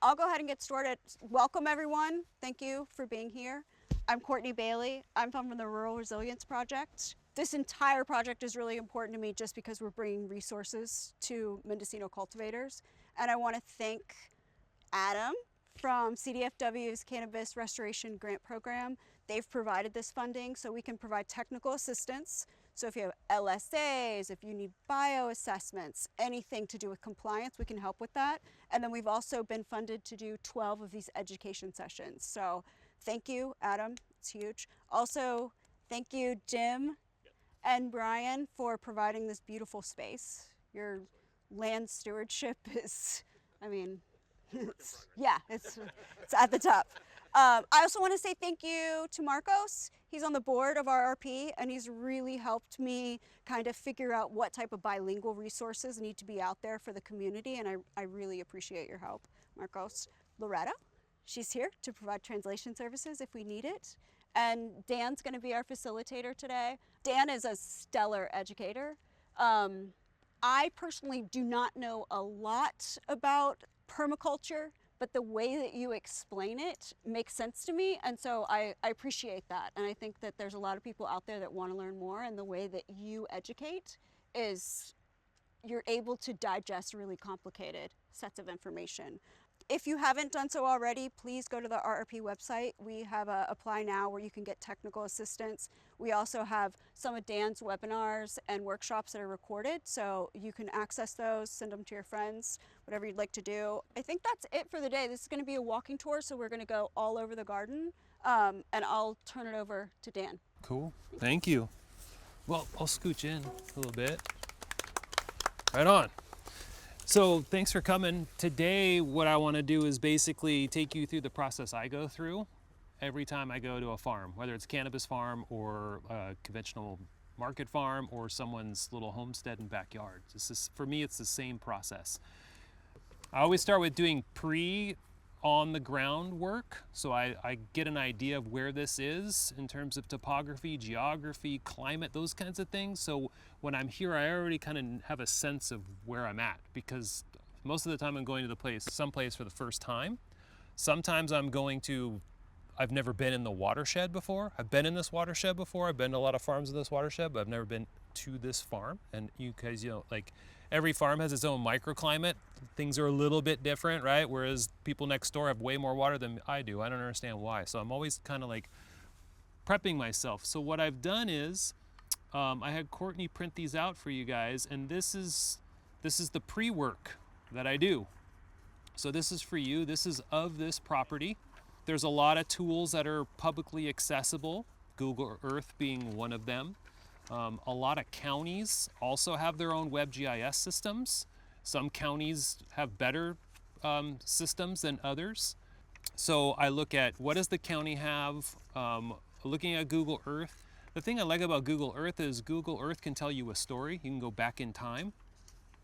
I'll go ahead and get started. Welcome everyone. Thank you for being here. I'm Courtney Bailey. I'm from the Rural Resilience Project. This entire project is really important to me just because we're bringing resources to Mendocino cultivators. And I want to thank Adam from CDFW's Cannabis Restoration Grant Program. They've provided this funding so we can provide technical assistance. So if you have LSAs, if you need bioassessments, anything to do with compliance, we can help with that. And then we've also been funded to do 12 of these education sessions. So thank you, Adam, it's huge. Also, thank you, Jim and Brian, for providing this beautiful space. Your land stewardship is, I mean, it's at the top. I also want to say thank you to Marcos. He's on the board of RRP and he's really helped me kind of figure out what type of bilingual resources need to be out there for the community, and I really appreciate your help, Marcos. Loretta, she's here to provide translation services if we need it. And Dan's going to be our facilitator today. Dan is a stellar educator. I personally do not know a lot about permaculture, but the way that you explain it makes sense to me, and so I appreciate that. And I think that there's a lot of people out there that want to learn more, and the way that you educate is you're able to digest really complicated sets of information. If you haven't done so already, please go to the RRP website. We have a Apply Now where you can get technical assistance. We also have some of Dan's webinars and workshops that are recorded, so you can access those, send them to your friends, whatever you'd like to do. I think that's it for the day. This is going to be a walking tour, so we're going to go all over the garden, and I'll turn it over to Dan. Cool, thank you. Well, I'll scooch in a little bit. Right on. So thanks for coming. Today, what I want to do is basically take you through the process I go through every time I go to a farm, whether it's a cannabis farm or a conventional market farm or someone's little homestead and backyard. For me, it's the same process. I always start with doing on the ground work. So I get an idea of where this is in terms of topography, geography, climate, those kinds of things. So when I'm here, I already kind of have a sense of where I'm at, because most of the time I'm going to someplace for the first time. Sometimes I've never been in the watershed before. I've been in this watershed before. I've been to a lot of farms in this watershed, but I've never been to this farm. And you guys, like every farm has its own microclimate. Things are a little bit different, right? Whereas people next door have way more water than I do. I don't understand why. So I'm always kind of like prepping myself. So what I've done is I had Courtney print these out for you guys, and this is the pre-work that I do. So this is for you. This is of this property. There's a lot of tools that are publicly accessible, Google Earth being one of them. A lot of counties also have their own web GIS systems. Some counties have better systems than others. So I look at what does the county have, looking at Google Earth. The thing I like about Google Earth is Google Earth can tell you a story. You can go back in time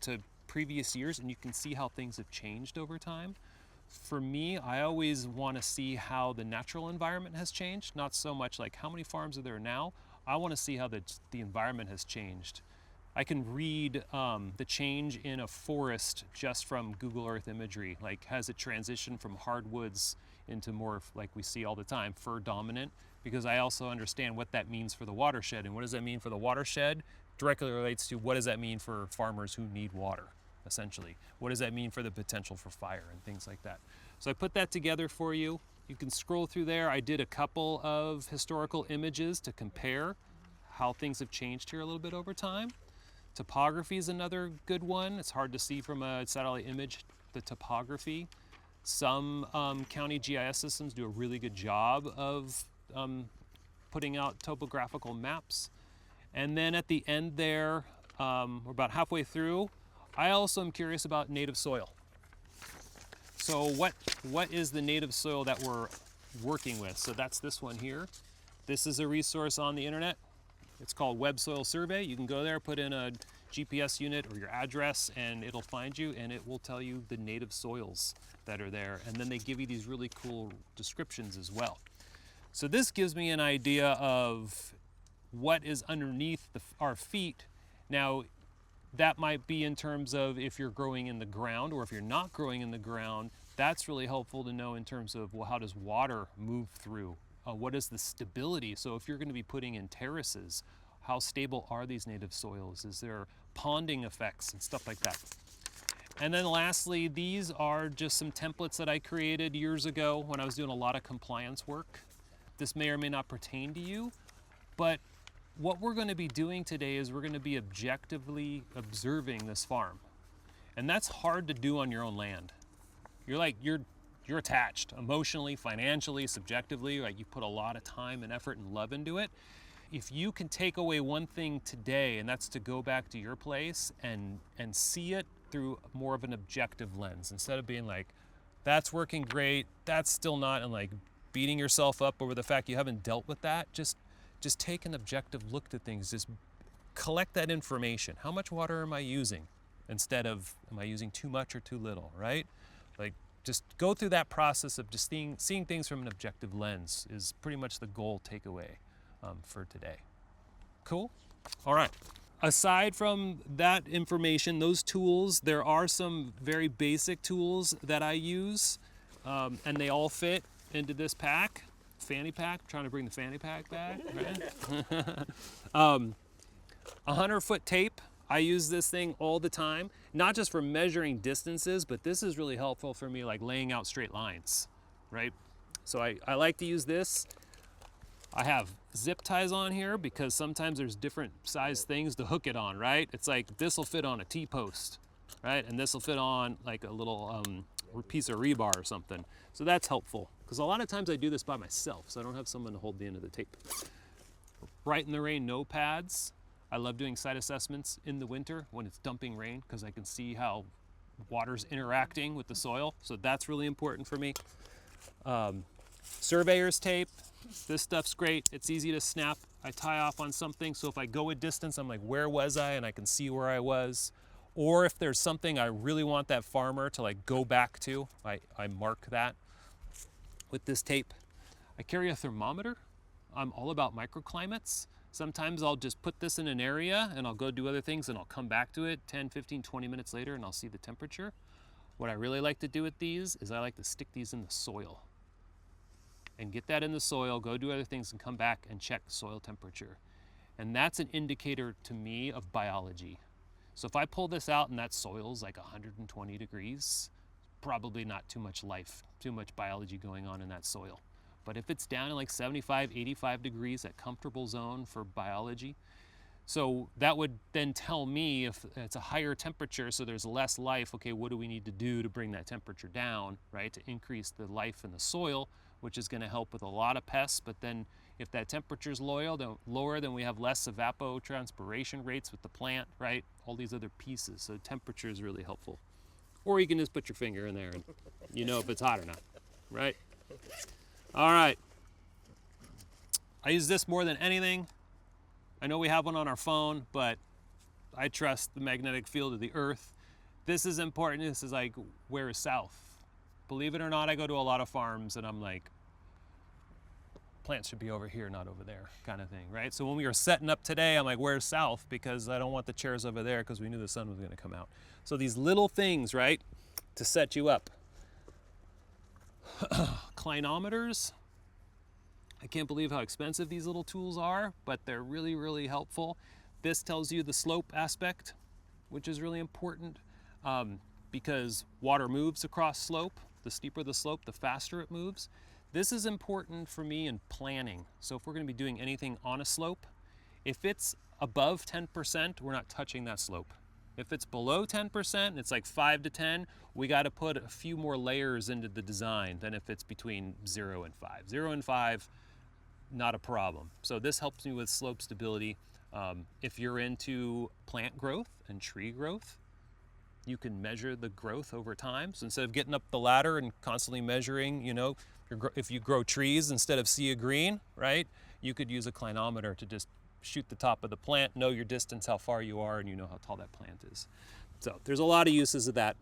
to previous years and you can see how things have changed over time. For me, I always want to see how the natural environment has changed, not so much like how many farms are there now. I want to see how the environment has changed. I can read the change in a forest just from Google Earth imagery. Like, has it transitioned from hardwoods into more, like we see all the time, fir dominant? Because I also understand what that means for the watershed. And what does that mean for the watershed? Directly relates to what does that mean for farmers who need water, essentially. What does that mean for the potential for fire and things like that? So I put that together for you. You can scroll through there. I did a couple of historical images to compare how things have changed here a little bit over time. Topography is another good one. It's hard to see from a satellite image, the topography. Some county GIS systems do a really good job of putting out topographical maps. And then at the end there, we're about halfway through, I also am curious about native soil. So what is the native soil that we're working with? So that's this one here. This is a resource on the internet. It's called Web Soil Survey. You can go there, put in a GPS unit or your address, and it'll find you, and it will tell you the native soils that are there. And then they give you these really cool descriptions as well. So this gives me an idea of what is underneath our feet. Now, that might be in terms of if you're growing in the ground or if you're not growing in the ground, That's really helpful to know in terms of, well, how does water move through? What is the stability? So if you're going to be putting in terraces, how stable are these native soils? Is there ponding effects and stuff like that? And then lastly, these are just some templates that I created years ago when I was doing a lot of compliance work. This may or may not pertain to you, but what we're going to be doing today is we're going to be objectively observing this farm. And that's hard to do on your own land. You're attached emotionally, financially, subjectively, like you put a lot of time and effort and love into it. If you can take away one thing today, and that's to go back to your place and see it through more of an objective lens, instead of being like, that's working great, that's still not, and like beating yourself up over the fact you haven't dealt with that, just take an objective look at things, just collect that information. How much water am I using? Instead of, am I using too much or too little, right? Like, just go through that process of just seeing things from an objective lens is pretty much the goal takeaway for today. Cool? All right. Aside from that information, those tools, there are some very basic tools that I use, and they all fit into this pack, fanny pack. I'm trying to bring the fanny pack back, right? 100-foot tape. I use this thing all the time, not just for measuring distances, but this is really helpful for me, like laying out straight lines, right? So I like to use this. I have zip ties on here because sometimes there's different size things to hook it on, right? It's like this will fit on a T-post, right? And this will fit on like a little piece of rebar or something. So that's helpful because a lot of times I do this by myself, so I don't have someone to hold the end of the tape. Right in the rain, no pads. I love doing site assessments in the winter when it's dumping rain because I can see how water's interacting with the soil. So that's really important for me. Surveyor's tape. This stuff's great. It's easy to snap. I tie off on something. So if I go a distance, I'm like, where was I? And I can see where I was. Or if there's something I really want that farmer to like go back to, I mark that with this tape. I carry a thermometer. I'm all about microclimates. Sometimes I'll just put this in an area and I'll go do other things and I'll come back to it 10, 15, 20 minutes later and I'll see the temperature. What I really like to do with these is I like to stick these in the soil and get that in the soil, go do other things and come back and check soil temperature. And that's an indicator to me of biology. So if I pull this out and that soil's like 120 degrees, probably not too much life, too much biology going on in that soil. But if it's down in like 75, 85 degrees, that comfortable zone for biology, so that would then tell me if it's a higher temperature, so there's less life, okay, what do we need to do to bring that temperature down, right, to increase the life in the soil, which is going to help with a lot of pests. But then if that temperature is lower, then we have less evapotranspiration rates with the plant, right, all these other pieces. So temperature is really helpful. Or you can just put your finger in there and you know if it's hot or not, right? All right, I use this more than anything. I know we have one on our phone, but I trust the magnetic field of the earth. This is important. This is like, where is south? Believe it or not, I go to a lot of farms and I'm like, plants should be over here, not over there, kind of thing, right? So when we were setting up today, I'm like, where's south? Because I don't want the chairs over there because we knew the sun was gonna come out. So these little things, right, to set you up. Clinometers. I can't believe how expensive these little tools are, but they're really, really helpful. This tells you the slope aspect, which is really important because water moves across slope. The steeper the slope, the faster it moves. This is important for me in planning. So if we're going to be doing anything on a slope, if it's above 10%, we're not touching that slope. If it's below 10%, it's like 5 to 10, we got to put a few more layers into the design than if it's between 0 and 5. 0 and 5, not a problem. So this helps me with slope stability. If you're into plant growth and tree growth, you can measure the growth over time. So instead of getting up the ladder and constantly measuring, you know, if you grow trees instead of sea of green, right? You could use a clinometer to just shoot the top of the plant, know your distance, how far you are, and you know how tall that plant is. So there's a lot of uses of that.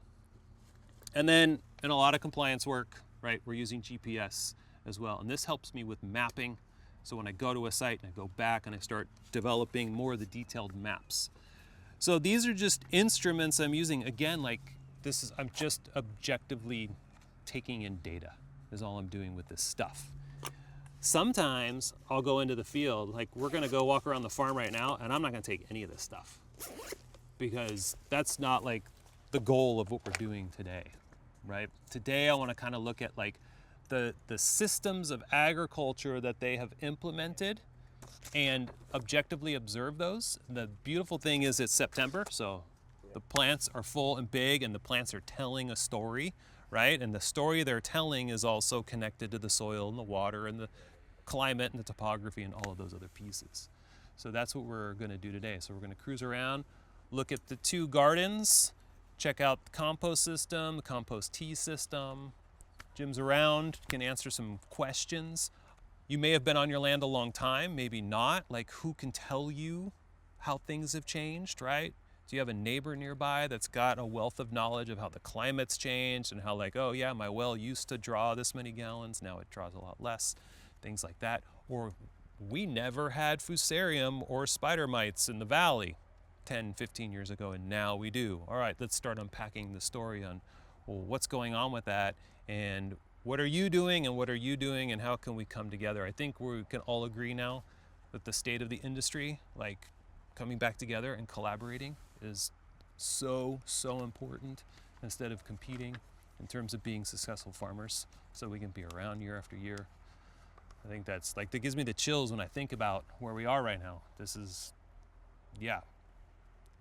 And then in a lot of compliance work, right, we're using GPS as well. And this helps me with mapping. So when I go to a site and I go back and I start developing more of the detailed maps. So these are just instruments I'm using. Again, like this is, I'm just objectively taking in data is all I'm doing with this stuff. Sometimes I'll go into the field, like we're gonna go walk around the farm right now, and I'm not gonna take any of this stuff because that's not like the goal of what we're doing today, right? Today I wanna kind of look at like the systems of agriculture that they have implemented and objectively observe those. The beautiful thing is it's September, so the plants are full and big and the plants are telling a story, right? And the story they're telling is also connected to the soil and the water and the climate and the topography and all of those other pieces. So that's what we're gonna do today. So we're gonna cruise around, look at the 2 gardens, check out the compost system, the compost tea system. Jim's around, can answer some questions. You may have been on your land a long time, maybe not. Like, who can tell you how things have changed, right? Do you have a neighbor nearby that's got a wealth of knowledge of how the climate's changed and how like, oh yeah, my well used to draw this many gallons, now it draws a lot less, things like that. Or we never had Fusarium or spider mites in the valley 10, 15 years ago, and now we do. All right, let's start unpacking the story on, well, what's going on with that, and what are you doing, and what are you doing, and how can we come together? I think we can all agree now that the state of the industry, like coming back together and collaborating, is so important instead of competing in terms of being successful farmers so we can be around year after year. I think that's like, that gives me the chills when I think about where we are right now. This is, yeah.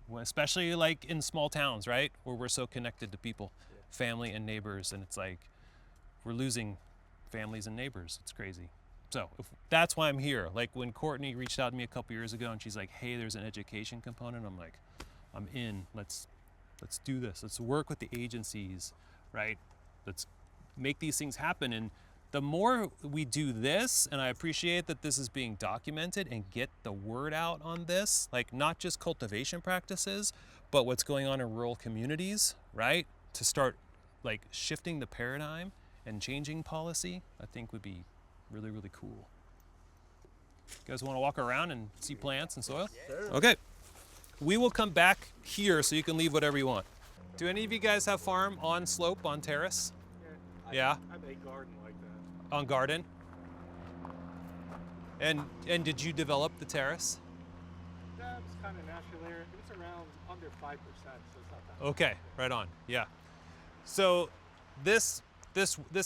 Well, especially like in small towns, right? Where we're so connected to people, family and neighbors, and it's like, we're losing families and neighbors. It's crazy. So that's why I'm here. Like when Courtney reached out to me a couple years ago and she's like, hey, there's an education component. I'm like, I'm in. Let's do this. Let's work with the agencies, right? Let's make these things happen. And the more we do this, and I appreciate that this is being documented and get the word out on this, like not just cultivation practices, but what's going on in rural communities, right? To start like shifting the paradigm and changing policy, I think would be really cool. You guys want to walk around and see plants and soil? Sure. Okay. We will come back here so you can leave whatever you want. Do any of you guys have farm on slope, on terrace? Yeah? I have a garden like that. On garden? And did you develop the terrace? That's kind of naturally there. It's around under 5%, so it's not that Okay, right on. Yeah. So this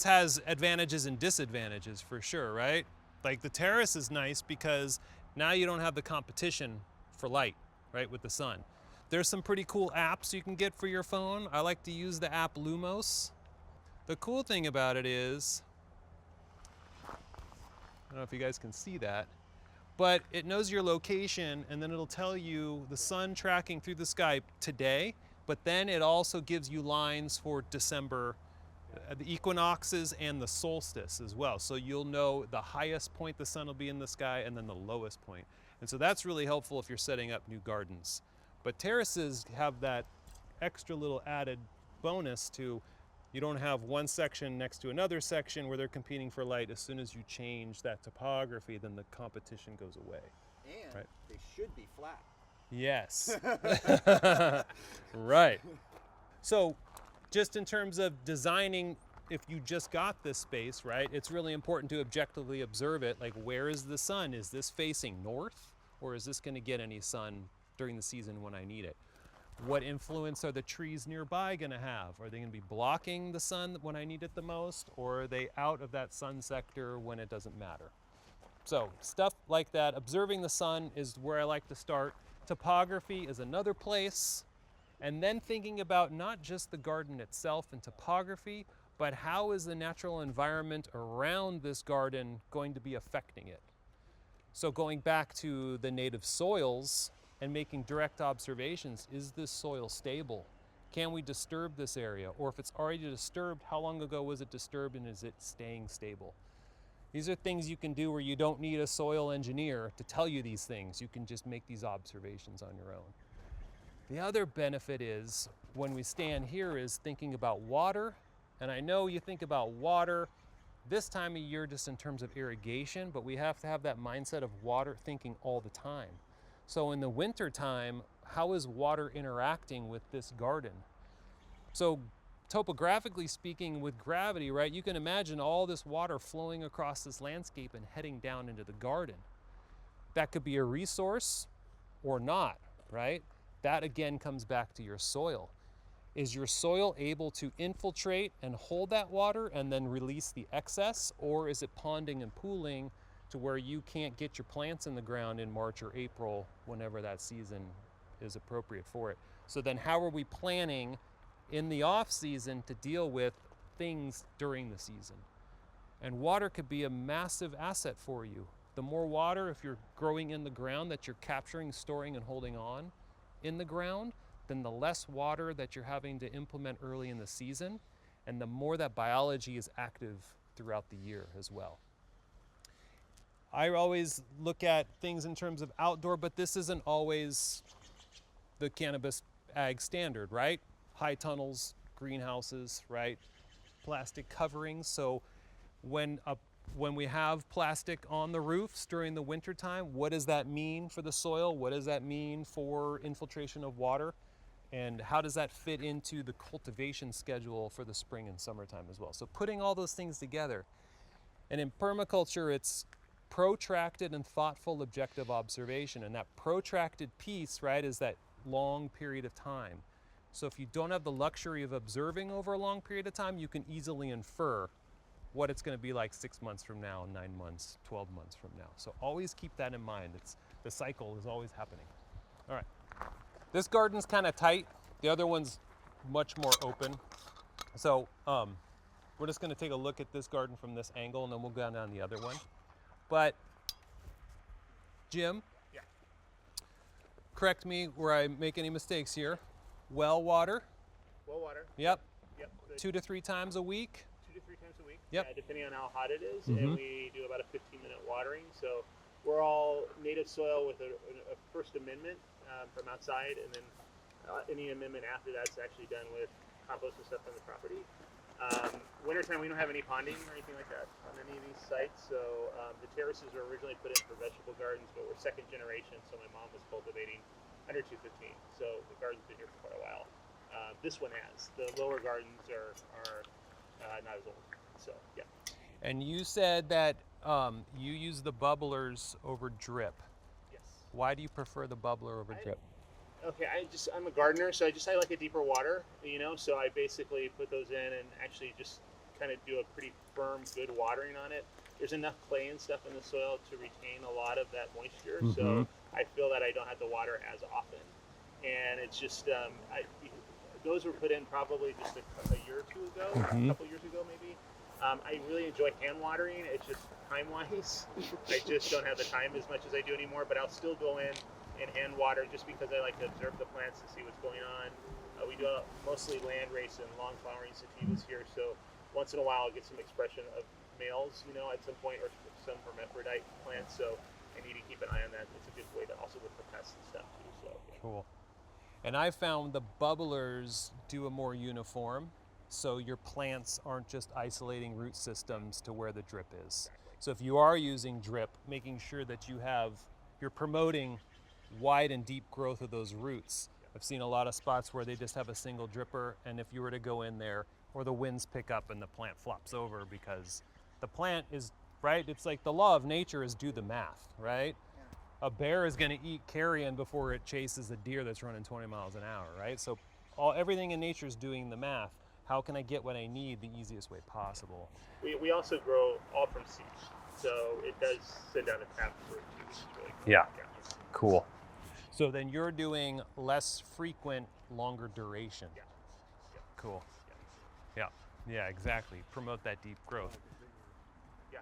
has advantages and disadvantages for sure, right? Like the terrace is nice because now you don't have the competition for light, right, with the sun. There's some pretty cool apps you can get for your phone. I like to use the app Lumos. The cool thing about it is, I don't know if you guys can see that, but it knows your location and then it'll tell you the sun tracking through the sky today, but then it also gives you lines for December, the equinoxes and the solstice as well. So you'll know the highest point the sun will be in the sky and then the lowest point. And so that's really helpful if you're setting up new gardens. But terraces have that extra little added bonus to, you don't have one section next to another section where they're competing for light. As soon as you change that topography, then the competition goes away. And right? They should be flat. Yes. Right. So just in terms of designing, if you just got this space, right, it's really important to objectively observe it. Like, where is the sun? Is this facing north, or is this going to get any sun during the season when I need it? What influence are the trees nearby going to have? Are they going to be blocking the sun when I need it the most, or are they out of that sun sector when it doesn't matter? So stuff like that. Observing the sun is where I like to start. Topography is another place. And then thinking about not just the garden itself and topography, but how is the natural environment around this garden going to be affecting it? So going back to the native soils and making direct observations, is this soil stable? Can we disturb this area? Or if it's already disturbed, how long ago was it disturbed and is it staying stable? These are things you can do where you don't need a soil engineer to tell you these things. You can just make these observations on your own. The other benefit is, when we stand here, is thinking about water. And I know you think about water this time of year just in terms of irrigation, but we have to have that mindset of water thinking all the time. So in the winter time, how is water interacting with this garden? So topographically speaking, with gravity, right, you can imagine all this water flowing across this landscape and heading down into the garden. That could be a resource or not, right? That again comes back to your soil. Is your soil able to infiltrate and hold that water and then release the excess, or is it ponding and pooling to where you can't get your plants in the ground in March or April, whenever that season is appropriate for it? So then how are we planning in the off season to deal with things during the season? And water could be a massive asset for you. The more water, if you're growing in the ground, that you're capturing, storing, and holding on in the ground, then the less water that you're having to implement early in the season, and the more that biology is active throughout the year as well. I always look at things in terms of outdoor, but this isn't always the cannabis ag standard, right? High tunnels, greenhouses, right? Plastic coverings. So when we have plastic on the roofs during the winter time, what does that mean for the soil? What does that mean for infiltration of water? And how does that fit into the cultivation schedule for the spring and summertime as well? So putting all those things together. And in permaculture, it's protracted and thoughtful objective observation. And that protracted piece, right, is that long period of time. So if you don't have the luxury of observing over a long period of time, you can easily infer what it's going to be like 6 months from now, 9 months, 12 months from now. So always keep that in mind. The cycle is always happening. All right. This garden's kind of tight. The other one's much more open. So we're just going to take a look at this garden from this angle, and then we'll go down the other one. But Jim, Yeah. correct me where I make any mistakes here. Well water. Well water. Yep. Yep. 2 to 3 times a week. 2 to 3 times a week. Yep. Depending on how hot it is, Mhm. and we do about a 15-minute watering. So we're all native soil with a First Amendment from outside, and then any amendment after that's actually done with compost and stuff on the property. Wintertime, we don't have any ponding or anything like that on any of these sites. So the terraces were originally put in for vegetable gardens, but we're second generation. So my mom was cultivating under 215. So the garden's been here for quite a while. This one has. The lower gardens are not as old. So yeah. And you said that you use the bubblers over drip. Yes. Why do you prefer the bubbler over drip? Okay, I'm a gardener, so I like a deeper water, so I basically put those in and actually just kind of do a pretty firm, good watering on it. There's enough clay and stuff in the soil to retain a lot of that moisture, so I feel that I don't have to water as often. And it's just, those were put in probably just a year or two ago, a couple years ago maybe. I really enjoy hand watering. It's just time-wise. I just don't have the time as much as I do anymore, but I'll still go in and hand water just because I like to observe the plants to see what's going on. We do mostly land race and long flowering sativas here, so once in a while I'll get some expression of males, at some point, or some hermaphrodite plants, so I need to keep an eye on that. It's a good way to also look for pests and stuff too. So yeah. Cool. And I found the bubblers do a more uniform, so your plants aren't just isolating root systems to where the drip is. So if you are using drip, making sure that you're promoting wide and deep growth of those roots. I've seen a lot of spots where they just have a single dripper, and if you were to go in there, or the winds pick up and the plant flops over because the plant is, right, it's like the law of nature is do the math, right? A bear is going to eat carrion before it chases a deer that's running 20 miles an hour, right? So everything in nature is doing the math. How can I get what I need the easiest way possible? We also grow all from seeds, so it does send down a tap for 2 weeks. Really cool. Yeah. Cool. So then you're doing less frequent, longer duration. Yeah. Cool. Yeah, exactly. Promote that deep growth. Yeah.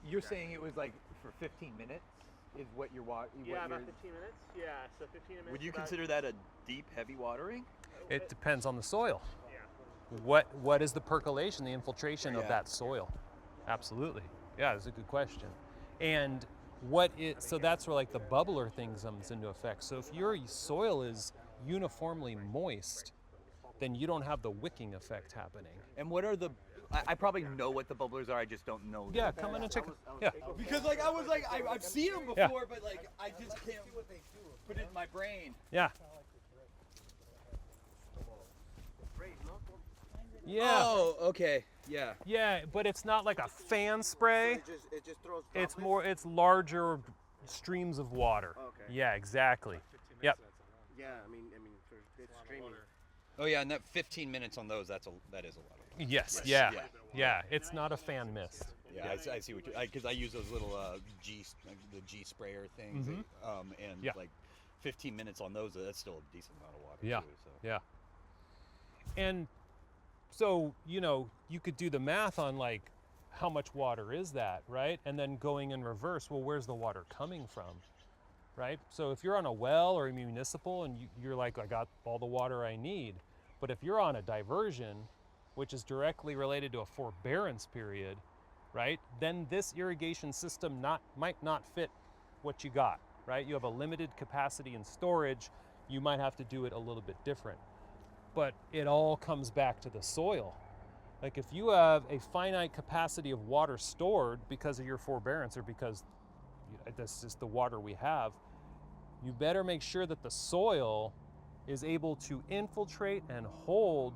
You're saying it was like for 15 minutes is what you're watering? Yeah, about 15 minutes. Yeah, so 15 minutes. Would you consider that a deep, heavy watering? It depends on the soil. Yeah. What is the percolation, the infiltration of Yeah. that soil? Absolutely. Yeah, that's a good question. And so that's where like the bubbler thing comes into effect. So if your soil is uniformly moist, then you don't have the wicking effect happening. And what are the? I probably know what the bubblers are. I just don't know. Yeah, come in and check. Yeah. Because I've seen them before, Yeah. but I just can't put it in my brain. Yeah. Yeah. Oh, okay. Yeah. Yeah, but it's not like a fan spray. It just throws It's more, it's larger streams of water. Okay. Yeah, exactly. Yep. Yeah, I mean, it's streaming. Oh yeah, and that 15 minutes on those, that is a lot. Yes. Yes, Yeah. yeah. Yeah. It's not a fan mist. Yeah, I see what you, because I use those little the G sprayer things, and Yeah. like 15 minutes on those, that's still a decent amount of water Yeah. too. So. Yeah. And so, you know, you could do the math on like how much water is that, right? And then going in reverse, well, where's the water coming from, right? So if you're on a well or a municipal and you're like, I got all the water I need, but if you're on a diversion, which is directly related to a forbearance period, right? Then this irrigation system might not fit what you got, right? You have a limited capacity in storage. You might have to do it a little bit different. But it all comes back to the soil. Like if you have a finite capacity of water stored because of your forbearance or because this is the water we have, you better make sure that the soil is able to infiltrate and hold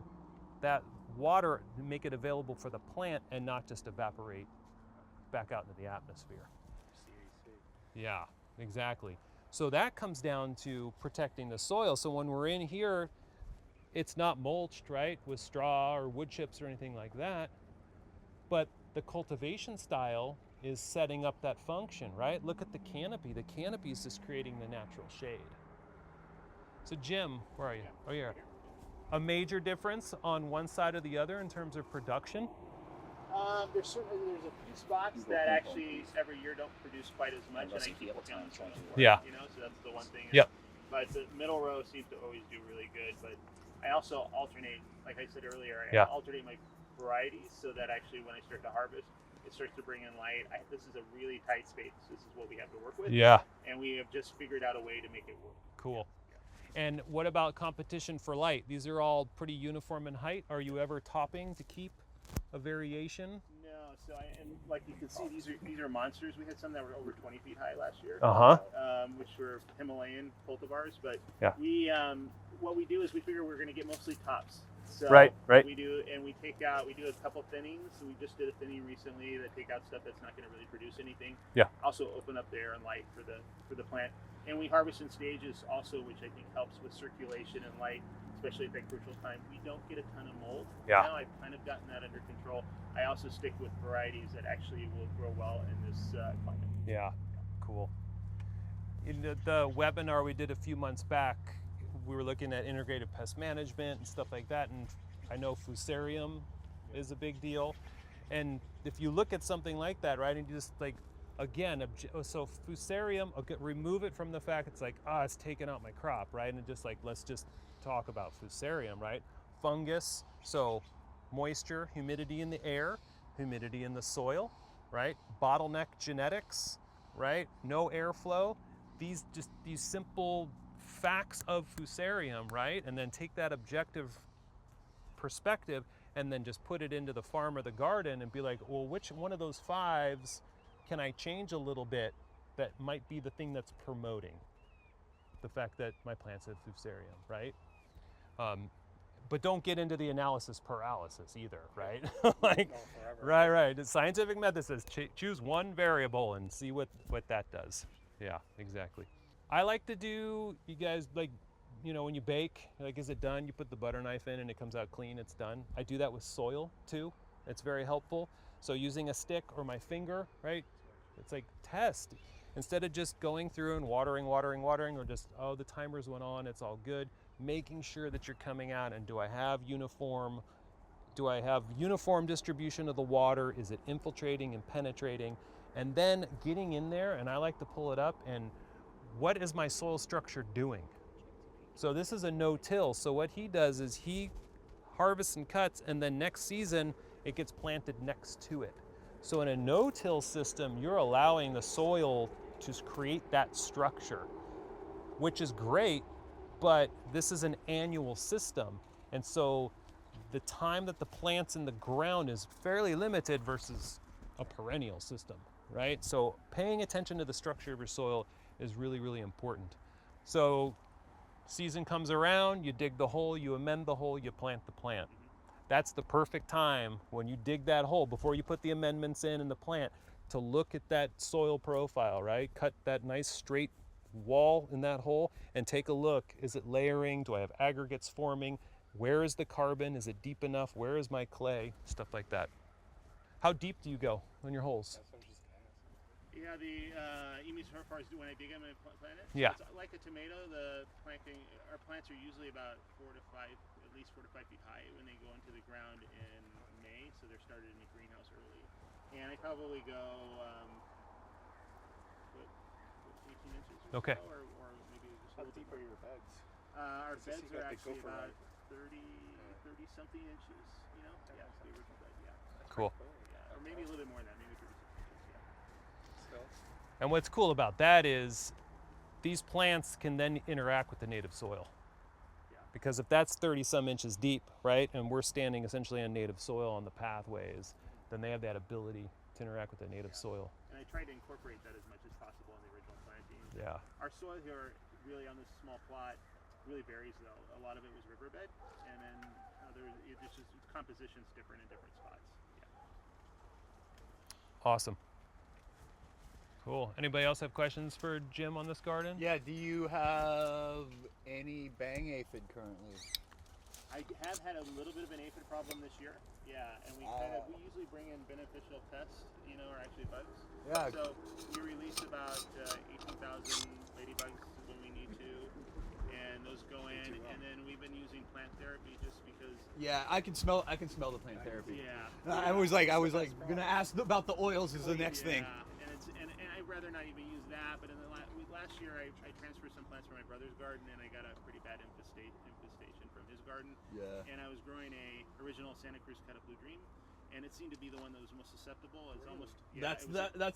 that water to make it available for the plant and not just evaporate back out into the atmosphere. Yeah, exactly. So that comes down to protecting the soil. So when we're in here, it's not mulched, right, with straw or wood chips or anything like that, but the cultivation style is setting up that function, right? Look at the canopy. The canopy is just creating the natural shade. So Jim, where are you? Oh, you're here. A major difference on one side or the other in terms of production? There's a few spots that actually every year don't produce quite as much, and I keep working on some more. Yeah. You know, so that's the one thing. Yep. But the middle row seems to always do really good. But I also alternate, like I said earlier, I Yeah. alternate my varieties so that actually when I start to harvest, it starts to bring in light. This is a really tight space. This is what we have to work with. Yeah. And we have just figured out a way to make it work. Cool. And what about competition for light? These are all pretty uniform in height. Are you ever topping to keep a variation? No, so and like you can see, these are monsters. We had some that were over 20 feet high last year, which were Himalayan cultivars. But Yeah. we what we do is we figure we're going to get mostly tops. So Right. We do, and we do a couple thinnings. We just did a thinning recently that take out stuff that's not going to really produce anything. Yeah. Also open up the air and light for the plant. And we harvest in stages also, which I think helps with circulation and light, especially at that crucial time. We don't get a ton of mold. Yeah. Now I've kind of gotten that under control. I also stick with varieties that actually will grow well in this climate. Yeah, cool. In the webinar we did a few months back, we were looking at integrated pest management and stuff like that, and I know Fusarium is a big deal. And if you look at something like that, right, and you just like, again, so Fusarium, okay, remove it from the fact it's like, it's taking out my crop, right? And just like, let's just talk about Fusarium, right? Fungus, so moisture, humidity in the air, humidity in the soil, right? Bottleneck genetics, right? No airflow. These simple facts of Fusarium, right? And then take that objective perspective and then just put it into the farm or the garden and be like, well, which one of those fives can I change a little bit that might be the thing that's promoting the fact that my plants have Fusarium, right? But don't get into the analysis paralysis either, right? Like, right. The scientific method says choose one variable and see what that does. Yeah, exactly. I like to do, you guys, like, you know, when you bake, like, is it done? You put the butter knife in and it comes out clean, it's done. I do that with soil too. It's very helpful. So using a stick or my finger, right? It's like test. Instead of just going through and watering, or just, the timers went on, it's all good. Making sure that you're coming out and do I have uniform distribution of the water? Is it infiltrating and penetrating? And then getting in there, and I like to pull it up, and what is my soil structure doing? So this is a no-till. So what he does is he harvests and cuts, and then next season it gets planted next to it. So in a no-till system, you're allowing the soil to create that structure, which is great, but this is an annual system. And so the time that the plant's in the ground is fairly limited versus a perennial system, right? So paying attention to the structure of your soil is really, really important. So season comes around, you dig the hole, you amend the hole, you plant the plant. that's the perfect time when you dig that hole before you put the amendments in and the plant to look at that soil profile, right? Cut that nice straight wall in that hole and take a look. Is it layering? Do I have aggregates forming? Where is the carbon? Is it deep enough? Where is my clay? Stuff like that. How deep do you go on your holes? Yeah, the you mean so far as when I dig them and plant it? Yeah. It's like a tomato. Our plants are usually about 4 to 5, at least 4 to 5 feet high when they go into the ground in May. So they're started in the greenhouse early, and I probably go 18 inches or Okay. so, or maybe just a How little deep bit are your beds? Our Does it beds seem are like they go actually for about like- 30 something inches. You know, yeah, the original bed, yeah, Cool. yeah, or maybe a little bit more than that, maybe 36 inches, yeah. Still? And what's cool about that is these plants can then interact with the native soil. Yeah. Because if that's 30 some inches deep, right, and we're standing essentially on native soil on the pathways, then they have that ability to interact with the native soil. And I tried to incorporate that as much as possible in the original planting. Yeah. Our soil here, really on this small plot, really varies though. A lot of it was riverbed, and then it's just composition's different in different spots. Yeah. Awesome. Cool. Anybody else have questions for Jim on this garden? Yeah, do you have any bang aphid currently? I have had a little bit of an aphid problem this year. Yeah, and we usually bring in beneficial pests, or actually bugs. Yeah. So we release about 18,000 ladybugs when we need to, and those go in. And then we've been using plant therapy just because. Yeah, I can smell the plant therapy. Yeah. I was like gonna ask about the oils is the next thing. And I'd rather not even use that. But in the last year, I transferred some plants from my brother's garden, and I got a pretty bad infestation from his garden. Yeah. And I was growing a original Santa Cruz cut Blue Dream, and it seemed to be the one that was most susceptible. It's almost That's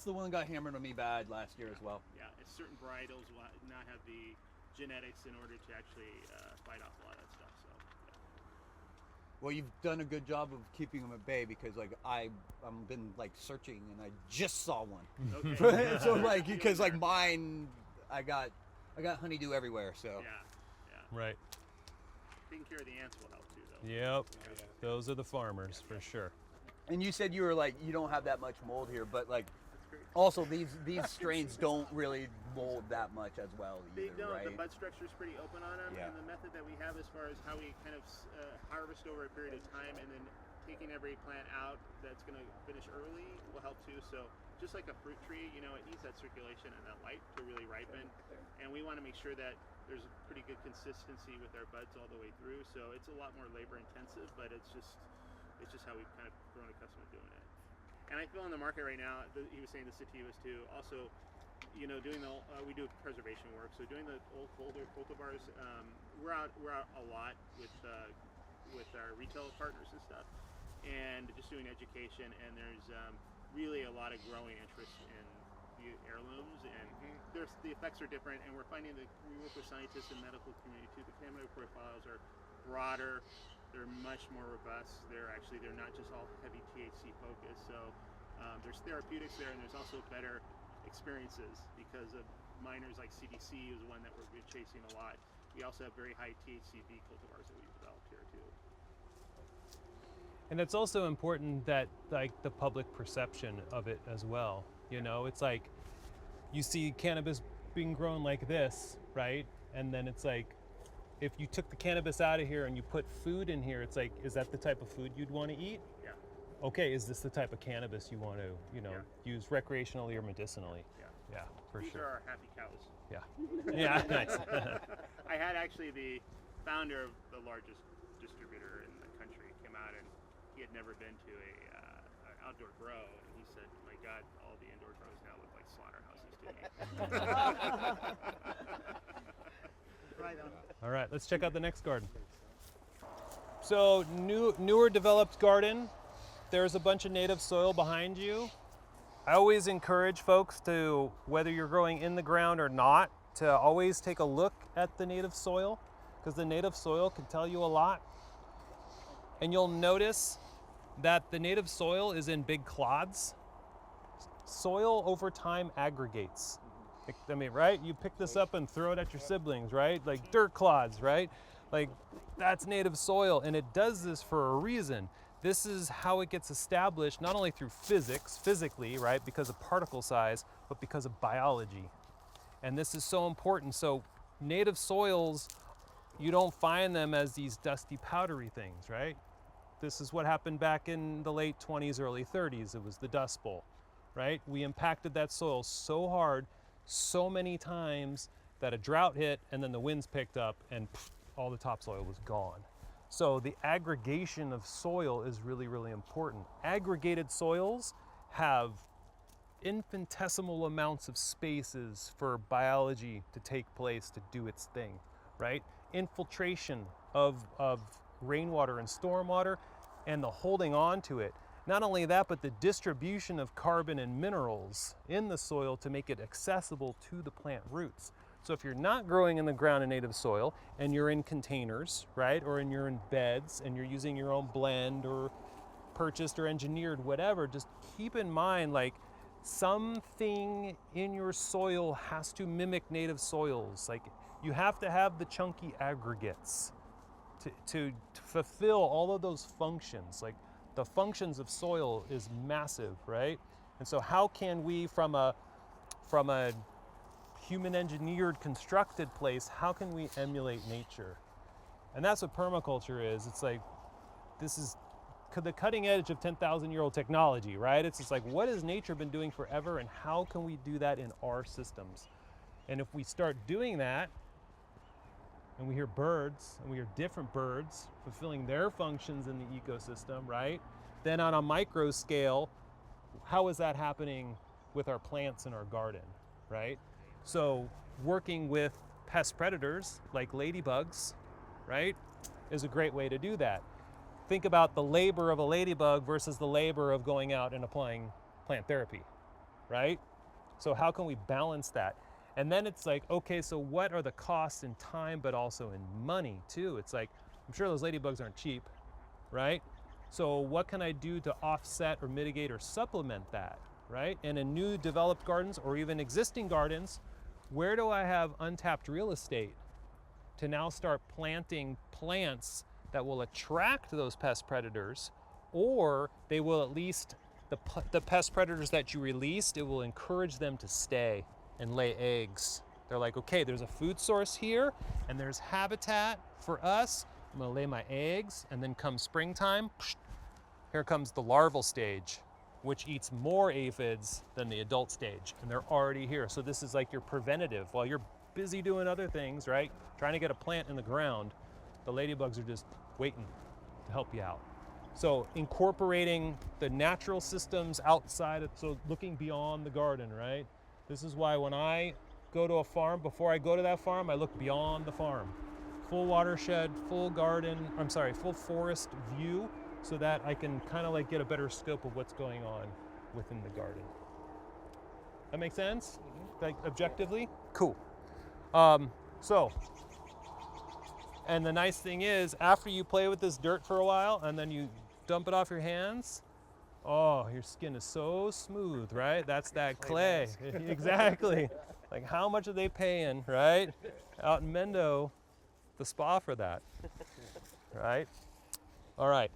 the one that got hammered on me bad last year as well. Yeah, it's certain varietals will not have the genetics in order to actually fight off a lot of that stuff. So. Yeah. Well, you've done a good job of keeping them at bay because I've been searching and I just saw one. Okay. So because mine, I got honeydew everywhere. So. Yeah. Right. Taking care of the ants will help too, though. Yep. Those are the farmers for sure. And you said you were you don't have that much mold here, but That's great. also these strains don't really mold that much as well They either, don't. right? The bud structure is pretty open on them, Yeah. and the method that we have as far as how we kind of harvest over a period of time, and then taking every plant out that's going to finish early will help too. So just like a fruit tree, it needs that circulation and that light to really ripen, and we want to make sure that there's a pretty good consistency with our buds all the way through. So it's a lot more labor intensive, but it's just how we've kind of grown accustomed to doing it. And I feel in the market right now, he was saying the sativas too. Also, doing we do preservation work. So doing the old cultivars, we're out a lot with our retail partners and stuff, and just doing education. And there's really a lot of growing interest in the heirlooms, and the effects are different. And we're finding that we work with scientists and medical community too. The cannabinoid profiles are broader. They're much more robust. They're not just all heavy THC focused. So there's therapeutics there, and there's also better experiences because of minors like CDC is one that we're chasing a lot. We also have very high THCV cultivars that we've developed here too. And it's also important that the public perception of it as well. It's you see cannabis being grown like this, right? And then it's if you took the cannabis out of here and you put food in here, it's is that the type of food you'd want to eat? Yeah. Okay, is this the type of cannabis you want to, use recreationally or medicinally? Yeah. Yeah, for These sure. are our happy cows. Yeah. Yeah, nice. I had actually the founder of the largest distributor in the country came out, and he had never been to an outdoor grow, and he said, "My God, all the indoor grows now look like slaughterhouses to me." Right on. All right, let's check out the next garden. So newer developed garden. There's a bunch of native soil behind you. I always encourage folks to, whether you're growing in the ground or not, to always take a look at the native soil, because the native soil can tell you a lot. And you'll notice that the native soil is in big clods. Soil over time aggregates. Right? You pick this up and throw it at your siblings, right? Like dirt clods, right? That's native soil, and it does this for a reason. This is how it gets established, not only through physically, right, because of particle size, but because of biology. And this is so important. So native soils, you don't find them as these dusty, powdery things, right? This is what happened back in the late 20s, early 30s. It was the Dust Bowl, right? We impacted that soil so hard, so many times that a drought hit and then the winds picked up and all the topsoil was gone. So the aggregation of soil is really, really important. Aggregated soils have infinitesimal amounts of spaces for biology to take place to do its thing, right? Infiltration of rainwater and stormwater and the holding on to it. Not only that, but the distribution of carbon and minerals in the soil to make it accessible to the plant roots. So if you're not growing in the ground in native soil and you're in containers, right, or you're in beds and you're using your own blend or purchased or engineered, whatever, just keep in mind, like, something in your soil has to mimic native soils. Like, you have to have the chunky aggregates to fulfill all of those functions. Like, the functions of soil is massive, right? And so how can we, from a human engineered constructed place, how can we emulate nature? And that's what permaculture is. It's like, this is the cutting edge of 10,000-year-old technology, right? It's just like, what has nature been doing forever and how can we do that in our systems? And if we start doing that, and we hear birds, and we hear different birds fulfilling their functions in the ecosystem, right? Then on a micro scale, how is that happening with our plants in our garden, right? So working with pest predators like ladybugs, right, is a great way to do that. Think about the labor of a ladybug versus the labor of going out and applying plant therapy, right? So how can we balance that? And then it's like, okay, so what are the costs in time, but also in money too? It's like, I'm sure those ladybugs aren't cheap, right? So what can I do to offset or mitigate or supplement that, right? And in new developed gardens or even existing gardens, where do I have untapped real estate to now start planting plants that will attract those pest predators, or they will at least, the pest predators that you released, it will encourage them to stay and lay eggs. They're like, okay, there's a food source here and there's habitat for us. I'm gonna lay my eggs, and then come springtime, here comes the larval stage, which eats more aphids than the adult stage, and they're already here. So this is like your preventative. While you're busy doing other things, right? Trying to get a plant in the ground, the ladybugs are just waiting to help you out. So incorporating the natural systems outside of, so looking beyond the garden, right? This is why when I go to a farm, before I go to that farm, I look beyond the farm. Full watershed, full forest view, so that I can kind of like get a better scope of what's going on within the garden. That make sense? Like objectively? Cool. And the nice thing is, after you play with this dirt for a while and then you dump it off your hands, oh, your skin is so smooth, right? That's that clay. Exactly. Like, how much are they paying, right? Out in Mendo, the spa for that, right? All right.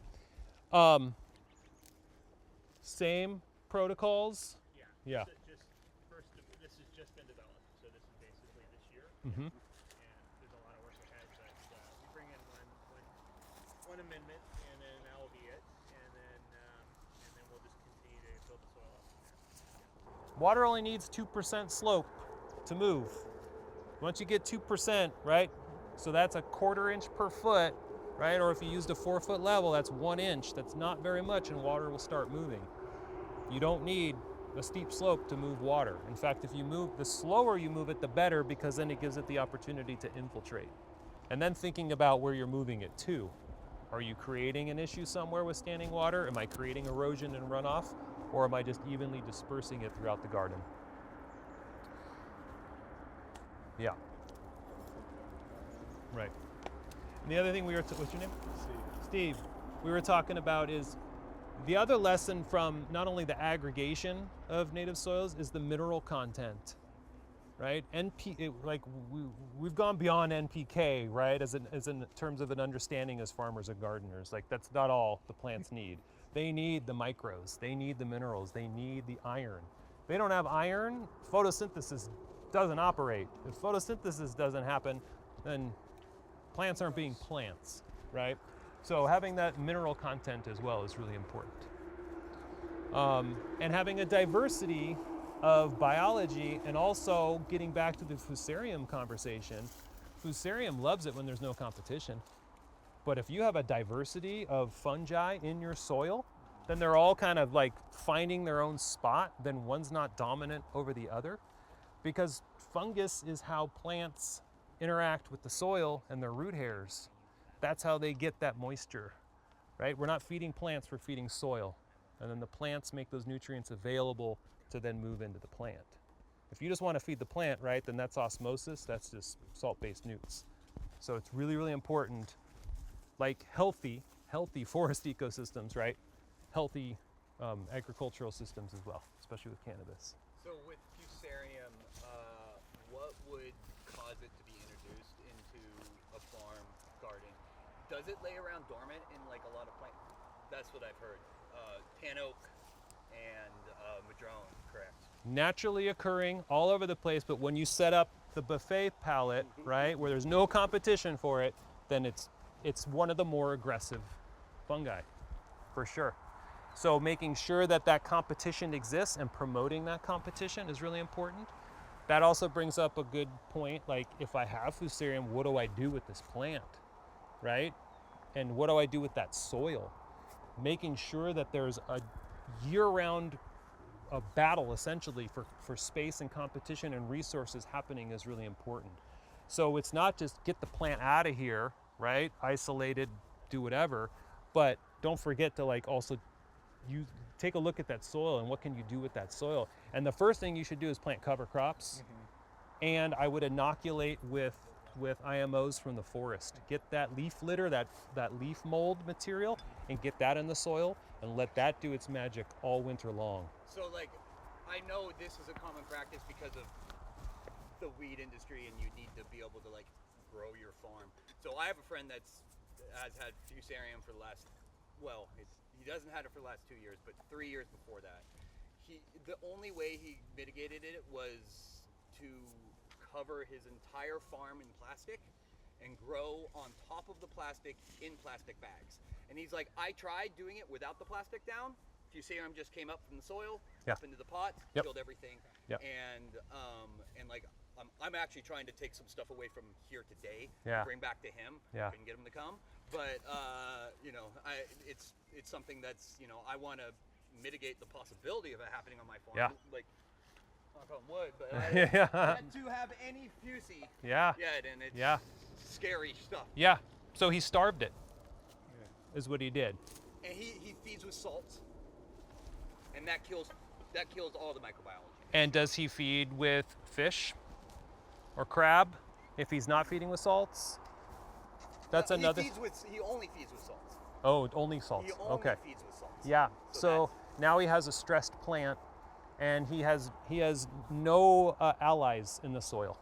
Same protocols? Yeah. So just first, this has just been developed, so this is basically this year. Mm-hmm. And there's a lot of work ahead, but we bring in one amendment, and then that will be it, and then we'll just continue to build the soil up from there. Water only needs 2% slope to move. Once you get 2%, right? So that's a 1/4 inch per foot, right? Or if you used a 4-foot level, that's 1 inch. That's not very much, and water will start moving. You don't need a steep slope to move water. In fact, if you move, the slower you move it, the better, because then it gives it the opportunity to infiltrate. And then thinking about where you're moving it to. Are you creating an issue somewhere with standing water? Am I creating erosion and runoff? Or am I just evenly dispersing it throughout the garden? Yeah. Right. And the other thing what's your name? Steve. We were talking about is the other lesson from not only the aggregation of native soils is the mineral content. right? We've gone beyond NPK, right? As in terms of an understanding as farmers and gardeners, like that's not all the plants need. They need the micros, they need the minerals, they need the iron. If they don't have iron, photosynthesis doesn't operate. If photosynthesis doesn't happen, then plants aren't being plants, right? So having that mineral content as well is really important. And having a diversity of biology, and also getting back to the Fusarium conversation, Fusarium loves it when there's no competition. But if you have a diversity of fungi in your soil, then they're all kind of like finding their own spot, then one's not dominant over the other. Because fungus is how plants interact with the soil and their root hairs. That's how they get that moisture, right? We're not feeding plants, we're feeding soil. And then the plants make those nutrients available to then move into the plant. If you just want to feed the plant, right, then that's osmosis, that's just salt-based newts. So it's really, really important, like healthy forest ecosystems, right? Healthy agricultural systems as well, especially with cannabis. So with Fusarium, what would cause it to be introduced into a farm garden? Does it lay around dormant in like a lot of plants? That's what I've heard. Tan oak and madrone, correct? Naturally occurring all over the place, but when you set up the buffet palette, right, where there's no competition for it, then it's one of the more aggressive fungi, for sure. So making sure that that competition exists and promoting that competition is really important. That also brings up a good point, like if I have Fusarium, what do I do with this plant, right? And what do I do with that soil? Making sure that there's a year-round battle essentially for space and competition and resources happening is really important. So it's not just get the plant out of here, right? Isolated, do whatever, but don't forget to like also you take a look at that soil and what can you do with that soil. And the first thing you should do is plant cover crops. And I would inoculate with IMOs from the forest. Get that leaf litter, that leaf mold material, and get that in the soil and let that do its magic all winter long. So like, I know this is a common practice because of the weed industry, and you need to be able to like grow your farm. So I have a friend has had Fusarium for the last, he doesn't had it for the last 2 years, but 3 years before that. The only way he mitigated it was to cover his entire farm in plastic and grow on top of the plastic in plastic bags. And he's like, I tried doing it without the plastic down. Fusarium just came up from the soil, up into the pot, killed everything. And like, I'm actually trying to take some stuff away from here today, and bring back to him. Couldn't get him to come, but you know, it's something that's, you know, I want to mitigate the possibility of it happening on my farm. Like, knock on wood, but I yet to have any Fusi yet, and it's scary stuff. So he starved it, is what he did. And he feeds with salts, and that kills all the microbiology. And does he feed with fish or crab if he's not feeding with salts? That's another. He only feeds with salts. Oh, only salts. He only feeds with salts. So now he has a stressed plant, and he has no allies in the soil.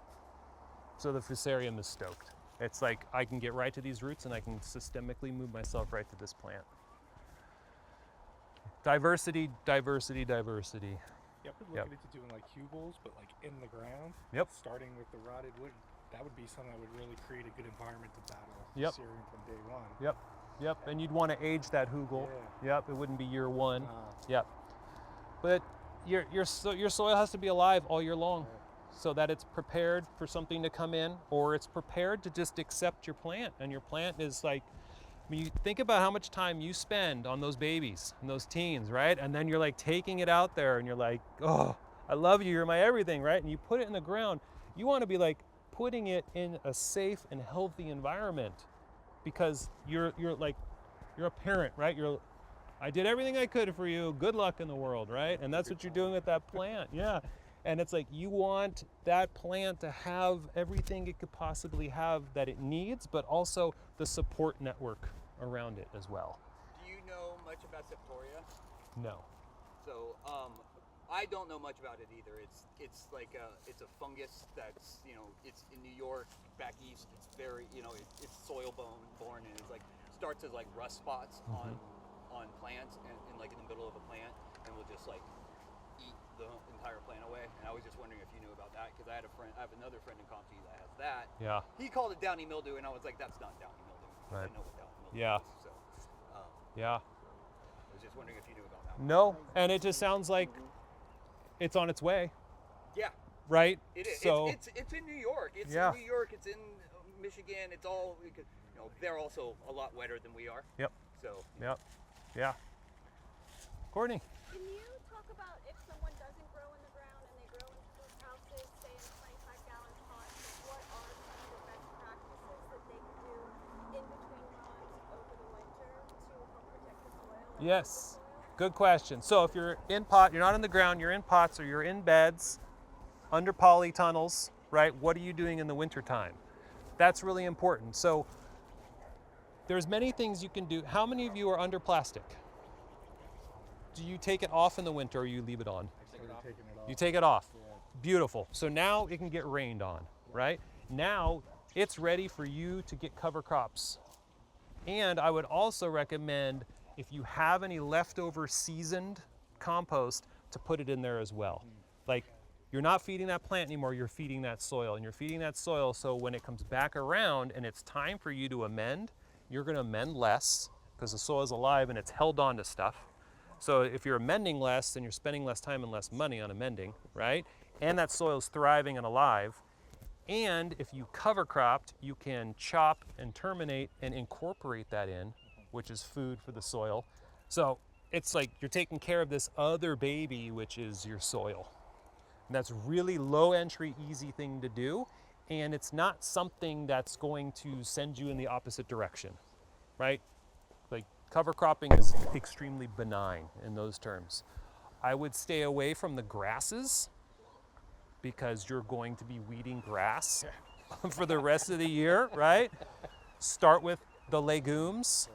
So the Fusarium is stoked. It's like I can get right to these roots, and I can systemically move myself right to this plant. Diversity, diversity, diversity. Yeah, we're looking into doing like cubibles, but like in the ground. Starting with the rotted wood. That would be something that would really create a good environment to battle Fusarium from day one. And you'd want to age that hugel. It wouldn't be year one. But your soil has to be alive all year long, so that it's prepared for something to come in, or it's prepared to just accept your plant. And your plant is like, I mean, you think about how much time you spend on those babies and those teens, right? And then you're like taking it out there, and you're like, oh, I love you, you're my everything, right? And you put it in the ground. You want to be like putting it in a safe and healthy environment, because you're a parent, right? I did everything I could for you. Good luck in the world, right? And that's what you're doing with that plant. And it's like you want that plant to have everything it could possibly have that it needs, but also the support network around it as well. Do you know much about Septoria? No. So I don't know much about it either. It's like it's a fungus that's, you know, it's in New York, back east. It's very, you know, it's soil-borne, and it's like starts as like rust spots on plants and like in the middle of a plant, and will just like eat the entire plant away. And I was just wondering if you knew about that, because I have another friend in Compton that has that. Yeah. He called it downy mildew, and I was like, that's not downy mildew. Right. I know what downy mildew Yeah. is. So Yeah. I was just wondering if you knew about that one. No, and it just sounds like it's on its way, Yeah. right? It is. So It's in New York. It's Yeah. in New York. It's in Michigan. It's all, you know, they're also a lot wetter than we are. Yep. So Yep. Yeah. Courtney. Can you talk about if someone doesn't grow in the ground and they grow in hoop houses, say in 25-gallon pots, what are some of the best practices that they can do in between rows over the winter to help protect the soil? and Yes. the soil? Good question. So if you're in pot, you're not in the ground, you're in pots or you're in beds, under polytunnels, right? What are you doing in the wintertime? That's really important. So there's many things you can do. How many of you are under plastic? Do you take it off in the winter or you leave it on? You take it off. Beautiful. So now it can get rained on, right? Now it's ready for you to get cover crops. And I would also recommend, if you have any leftover seasoned compost, to put it in there as well. Like, you're not feeding that plant anymore, you're feeding that soil. And you're feeding that soil so when it comes back around and it's time for you to amend, you're gonna amend less because the soil is alive and it's held on to stuff. So if you're amending less, then you're spending less time and less money on amending, right? And that soil is thriving and alive. And if you cover cropped, you can chop and terminate and incorporate that in, which is food for the soil. So it's like you're taking care of this other baby, which is your soil. And that's really low entry, easy thing to do. And it's not something that's going to send you in the opposite direction, right? Like, cover cropping is extremely benign in those terms. I would stay away from the grasses because you're going to be weeding grass for the rest of the year, right? Start with the legumes.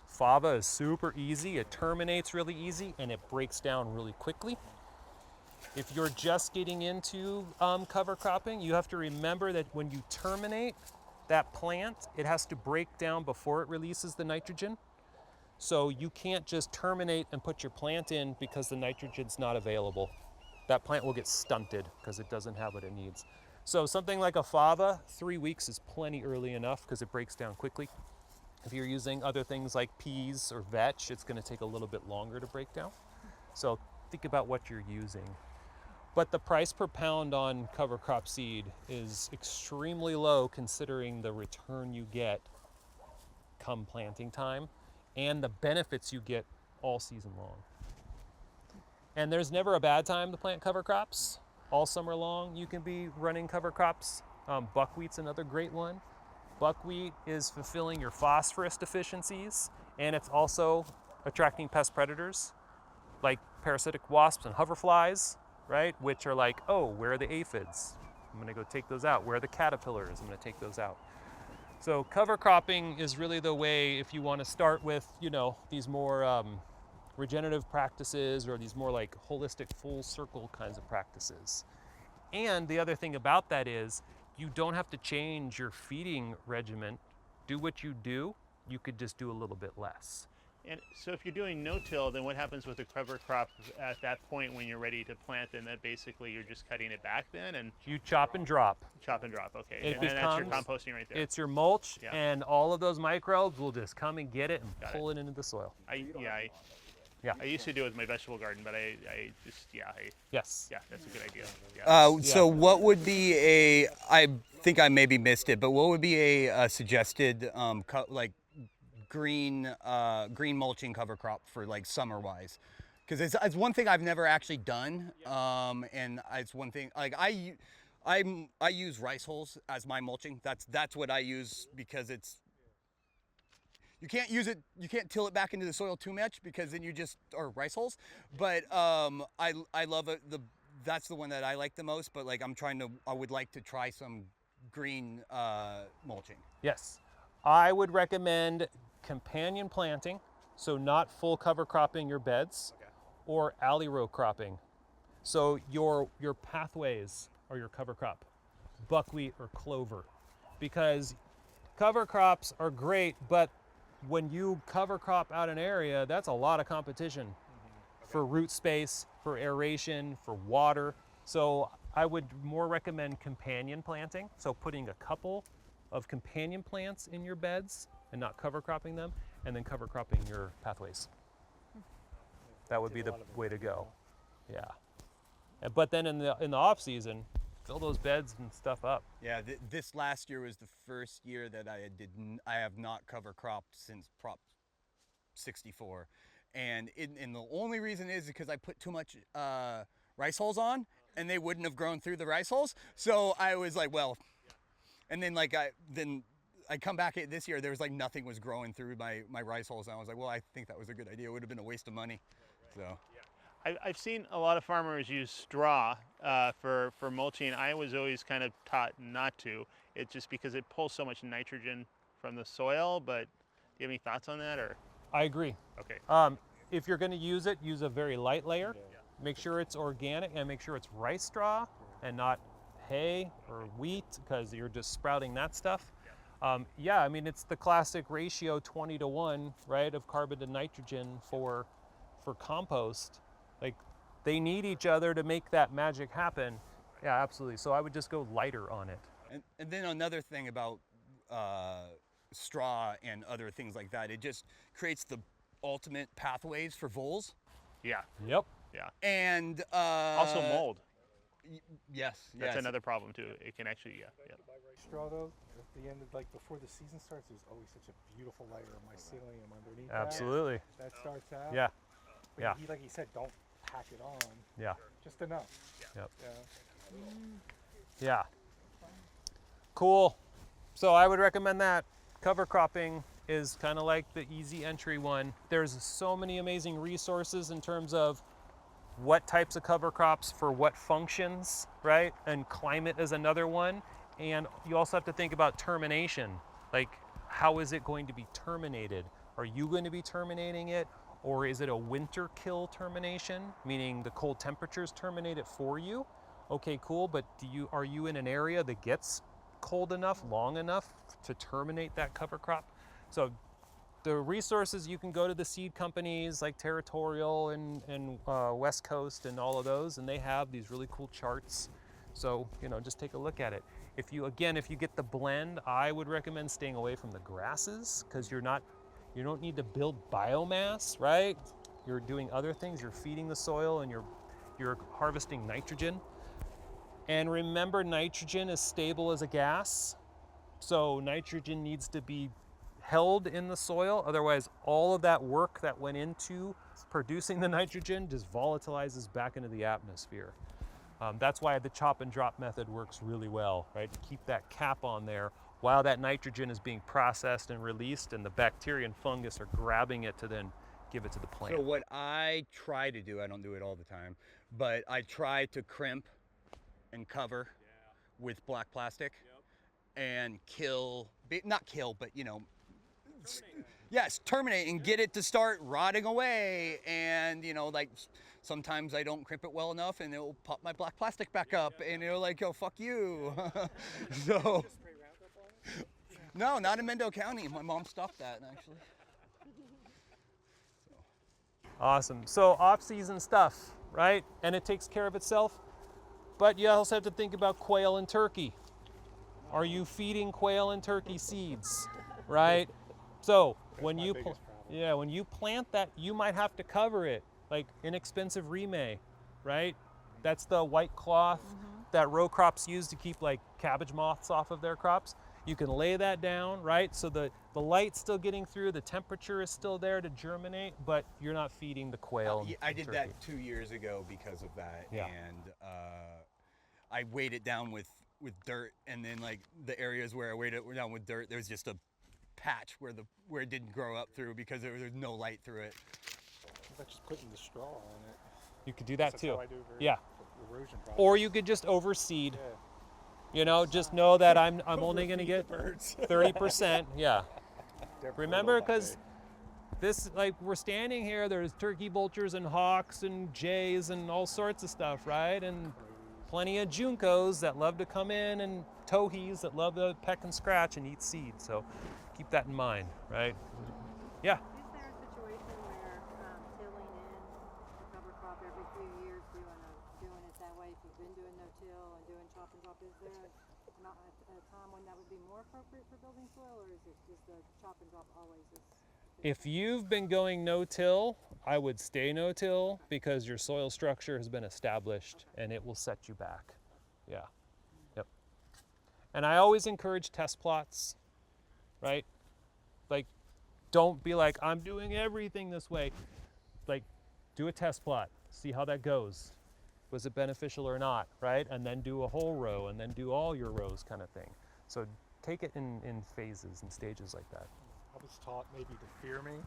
Fava is super easy, it terminates really easy, and it breaks down really quickly. If you're just getting into cover cropping, you have to remember that when you terminate that plant, it has to break down before it releases the nitrogen. So you can't just terminate and put your plant in because the nitrogen's not available. That plant will get stunted because it doesn't have what it needs. So something like a fava, 3 weeks is plenty early enough because it breaks down quickly. If you're using other things like peas or vetch, it's going to take a little bit longer to break down. So think about what you're using. But the price per pound on cover crop seed is extremely low considering the return you get come planting time and the benefits you get all season long. And there's never a bad time to plant cover crops. All summer long you can be running cover crops. Buckwheat's another great one. Buckwheat is fulfilling your phosphorus deficiencies, and it's also attracting pest predators like parasitic wasps and hoverflies, right? Which are like, oh, where are the aphids? I'm gonna go take those out. Where are the caterpillars? I'm gonna take those out. So cover cropping is really the way if you wanna start with, you know, these more regenerative practices or these more like holistic full circle kinds of practices. And the other thing about that is you don't have to change your feeding regimen. Do what you do, you could just do a little bit less. And so if you're doing no-till, then what happens with the cover crop at that point when you're ready to plant? Then that basically you're just cutting it back then and You chop and drop. chop and drop. Okay, It and then that's your becomes- composting right there. It's your mulch, Yeah. and all of those microbes will just come and get it and Got pull it into the soil. I used to do it with my vegetable garden, but I just Yes. that's a good idea. Yeah. So what would be a, I think I maybe missed it, but what would be a suggested like green mulching cover crop for like summer wise? Because it's one thing I've never actually done, and it's one thing like I use rice hulls as my mulching. That's what I use because it's, you can't use it, you can't till it back into the soil too much because then you just are rice hulls. But I love it. That's the one that I like the most. But like I would like to try some green mulching. Yes. I would recommend companion planting, so not full cover cropping your beds, or alley row cropping. So your pathways are your cover crop, buckwheat or clover, because cover crops are great, but when you cover crop out an area, that's a lot of competition for root space, for aeration, for water. So I would more recommend companion planting. So putting a couple of companion plants in your beds and not cover cropping them, and then cover cropping your pathways. That would be the way to go. Yeah. But then in the off season, fill those beds and stuff up. Yeah, this last year was the first year that I have not cover cropped since Prop 64, and the only reason is because I put too much rice hulls on, and they wouldn't have grown through the rice hulls. So I was like, well, and then I come back this year, there was like nothing was growing through my rice hulls, and I was like, well, I think that was a good idea. It would have been a waste of money. So. I've seen a lot of farmers use straw for mulching. I was always kind of taught not to. It's just because it pulls so much nitrogen from the soil. But do you have any thoughts on that, or? I agree. Okay. If you're going to use it, use a very light layer. Make sure it's organic and make sure it's rice straw and not hay or wheat, because you're just sprouting that stuff. Yeah, I mean, it's the classic ratio 20-to-1, right, of carbon to nitrogen for compost. Like, they need each other to make that magic happen. Yeah, absolutely. So I would just go lighter on it. And then another thing about straw and other things like that, it just creates the ultimate pathways for voles. Yeah. Yep. Yeah. And Also mold. Yes. That's another problem too. It can actually, yeah. Straw though, at the end of, like, before the season starts, there's always such a beautiful layer of mycelium underneath. Absolutely. That starts out. Yeah. But Yeah. like he said, don't pack it on. Yeah. Just enough. Yep. Yeah. Yeah. Cool. So I would recommend that. Cover cropping is kind of like the easy entry one. There's so many amazing resources in terms of what types of cover crops for what functions, right? And climate is another one. And you also have to think about termination. Like, how is it going to be terminated? Are you going to be terminating it? Or is it a winter kill termination, meaning the cold temperatures terminate it for you? Okay, cool, but are you in an area that gets cold enough, long enough to terminate that cover crop? So the resources, you can go to the seed companies like Territorial and West Coast and all of those, and they have these really cool charts. So, just take a look at it. If you get the blend, I would recommend staying away from the grasses, because you don't need to build biomass, right? You're doing other things. You're feeding the soil and you're harvesting nitrogen. And remember, nitrogen is stable as a gas. So nitrogen needs to be held in the soil. Otherwise, all of that work that went into producing the nitrogen just volatilizes back into the atmosphere. That's why the chop and drop method works really well, right? To keep that cap on there while that nitrogen is being processed and released, and the bacteria and fungus are grabbing it to then give it to the plant. So what I try to do, I don't do it all the time, but I try to crimp and cover with black plastic and not kill, but terminate and get it to start rotting away. And like sometimes I don't crimp it well enough and it'll pop my black plastic back up and it'll like, oh, fuck you. So no, not in Mendocino County. My mom stopped that actually. Awesome. So off-season stuff, right? And it takes care of itself. But you also have to think about quail and turkey. Are you feeding quail and turkey seeds, right? So when you plant that, you might have to cover it, like inexpensive remay, right? That's the white cloth that row crops use to keep like cabbage moths off of their crops. You can lay that down, right? So the light's still getting through, the temperature is still there to germinate, but you're not feeding the quail. I did that 2 years ago because of that. Yeah. And I weighed it down with dirt, and then like the areas where I weighed it down with dirt, there was just a patch where it didn't grow up through because there was no light through it. Like just putting the straw on it. You could do that That's too. how I do Yeah. erosion problems. Or you could just overseed. Yeah. Just know that I'm only going to get 30%. Yeah. Remember, because this, like, we're standing here, there's turkey vultures and hawks and jays and all sorts of stuff, right? And plenty of juncos that love to come in, and towhees that love to peck and scratch and eat seed. So keep that in mind, right? Yeah. Is there a situation where tilling in the cover crop every few years, doing it that way, if you've been doing no-till and doing chop and drop, is there a time when that would be more appropriate for building soil, or is the chop and drop always as? If you've been going no-till, I would stay no-till because your soil structure has been established and it will set you back. Yeah. Yep. And I always encourage test plots, right? Like, don't be like, I'm doing everything this way. Like, do a test plot, see how that goes. Was it beneficial or not, right? And then do a whole row, and then do all your rows, kind of thing. So take it in phases and stages like that. I was taught maybe to fear me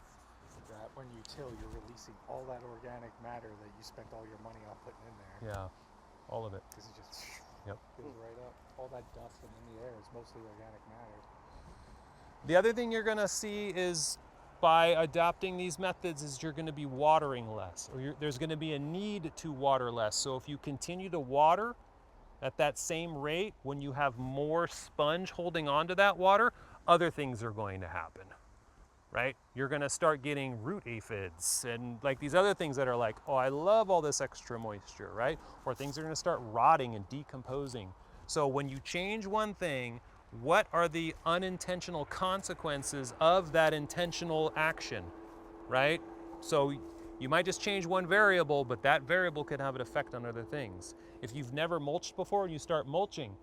that when you till, you're releasing all that organic matter that you spent all your money on putting in there. Yeah, all of it. Because it just Yep. goes right up. All that dust and in the air is mostly organic matter. The other thing you're gonna see is, by adopting these methods, is you're gonna be watering less, or there's gonna be a need to water less. So if you continue to water at that same rate, when you have more sponge holding on to that water, other things are going to happen, right? You're gonna start getting root aphids and like these other things that are like, oh, I love all this extra moisture, right? Or things are gonna start rotting and decomposing. So when you change one thing, what are the unintentional consequences of that intentional action, right? So you might just change one variable, but that variable could have an effect on other things. If you've never mulched before and you start mulching,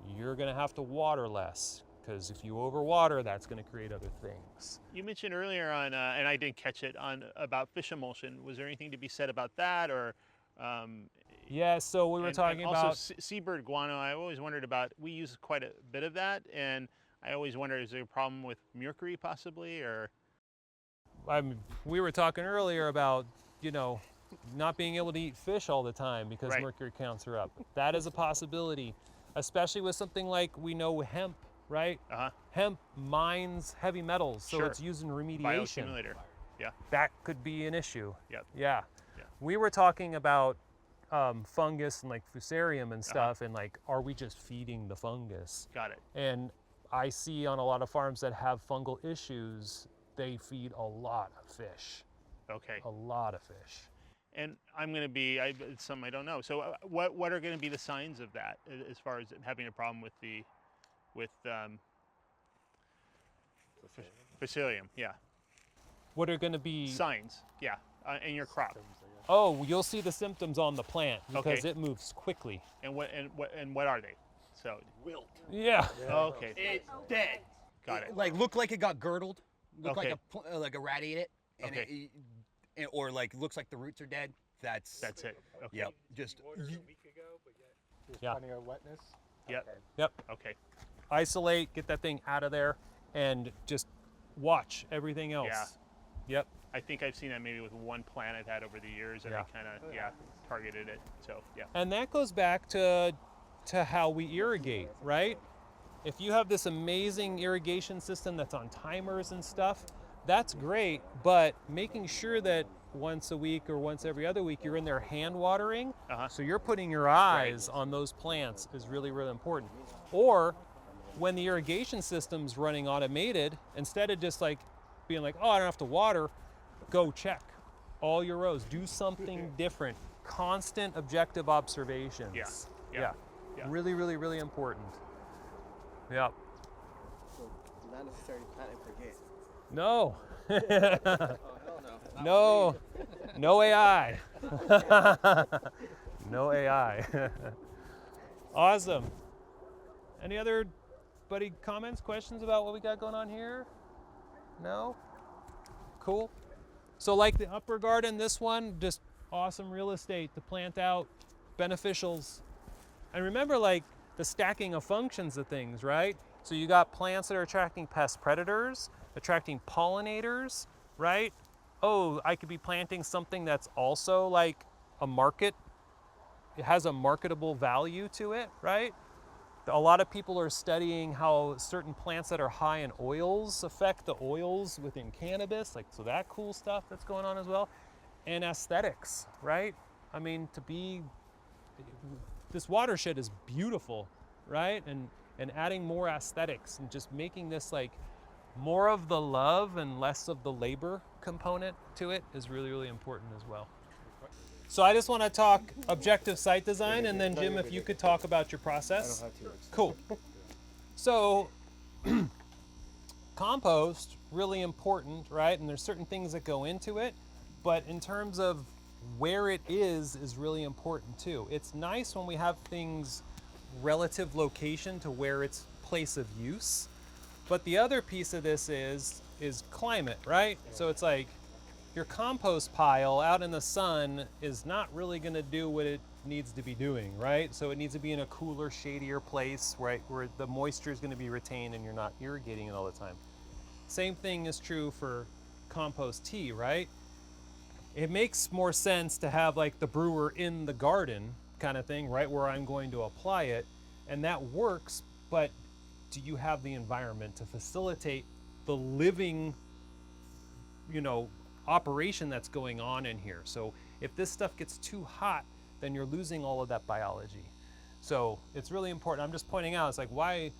you're gonna have to water less, because if you overwater, that's gonna create other things. You mentioned earlier on, and I didn't catch it, about fish emulsion. Was there anything to be said about that, or? Yeah, so we were talking about also seabird guano. I always wondered about. We use quite a bit of that, and I always wonder, is there a problem with mercury possibly, or? We were talking earlier about, not being able to eat fish all the time because Right. mercury counts are up. That is a possibility, especially with something like we know hemp, right? Hemp mines heavy metals, so Sure. it's used in remediation. Bioaccumulator. Yeah. That could be an issue. Yep. Yeah. Yeah. We were talking about fungus and like Fusarium and stuff, and like, are we just feeding the fungus? Got it. And I see on a lot of farms that have fungal issues, they feed a lot of fish. Okay. A lot of fish. And I'm going to be, it's something I don't know. So what are going to be the signs of that as far as having a problem with Fusarium? Yeah. What are going to be Signs, yeah, in your crop. Oh, you'll see the symptoms on the plant because Okay. it moves quickly. And what are they? So wilt. Yeah. Okay. It's dead. Got it. Like look like it got girdled, look Okay. like a rat ate it, and Okay. or like looks like the roots are dead. That's it. Okay. Yep. Just Watered a week ago, but yet there's Yeah. plenty of wetness. Yep. Yep. Okay. Isolate, get that thing out of there, and just watch everything else. Yeah. Yep. I think I've seen that maybe with one plant I've had over the years, and Yeah. I kind of targeted it. So yeah. And that goes back to how we irrigate, right? If you have this amazing irrigation system that's on timers and stuff, that's great, but making sure that once a week or once every other week you're in there hand watering, so you're putting your eyes on those plants is really, really important. Or when the irrigation system's running automated, instead of just like being like, oh, I don't have to water, go check all your rows, do something different, constant objective observations. Yeah. Really, really, really important. Yeah. So not necessarily plant and forget. No. Oh hell no. No. No AI. No AI. Awesome. Any other comments, questions about what we got going on here? No? Cool. So like the upper garden, this one, just awesome real estate to plant out, beneficials. And remember like the stacking of functions of things, right? So you got plants that are attracting pest predators, attracting pollinators, right? Oh, I could be planting something that's also like a market. It has a marketable value to it, right? A lot of people are studying how certain plants that are high in oils affect the oils within cannabis, like so that cool stuff that's going on as well. And aesthetics, right? I mean, this watershed is beautiful, right? And adding more aesthetics and just making this like more of the love and less of the labor component to it is really, really important as well. So I just want to talk objective site design, and then Jim, if you could talk about your process. Cool. So compost, really important, right? And there's certain things that go into it, but in terms of where it is really important too. It's nice when we have things relative location to where it's place of use, but the other piece of this is climate, right? So it's like your compost pile out in the sun is not really going to do what it needs to be doing, right? So it needs to be in a cooler, shadier place, right, where the moisture is going to be retained and you're not irrigating it all the time. Same thing is true for compost tea, right? It makes more sense to have like the brewer in the garden kind of thing, right where I'm going to apply it, and that works, but do you have the environment to facilitate the living, operation that's going on in here? So if this stuff gets too hot, then you're losing all of that biology. So it's really important. I'm just pointing out, it's like, why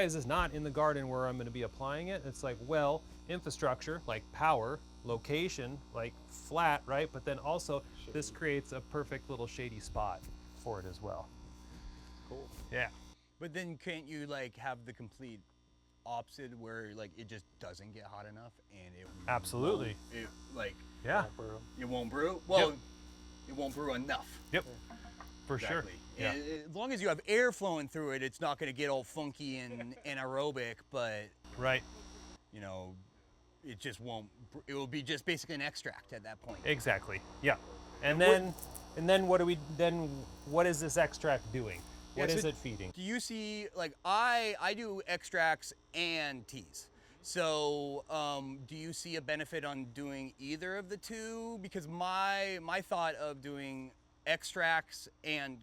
is this not in the garden where I'm going to be applying it? It's like, well, infrastructure, like power, location, like flat, right? But then also this creates a perfect little shady spot for it as well. Cool. Yeah. But then can't you like have the complete opposite where like it just doesn't get hot enough and it Absolutely. It like Yeah. it won't brew? Well, Yep. It won't brew enough. Yep. For sure. Exactly. Yeah. And as long as you have air flowing through it, it's not going to get all funky and anaerobic, but Right. it just won't. It will be just basically an extract at that point. Exactly. Yeah. And then what is this extract doing? What Yeah, is so it feeding? Do you see, like, I do extracts and teas. So do you see a benefit on doing either of the two? Because my thought of doing extracts and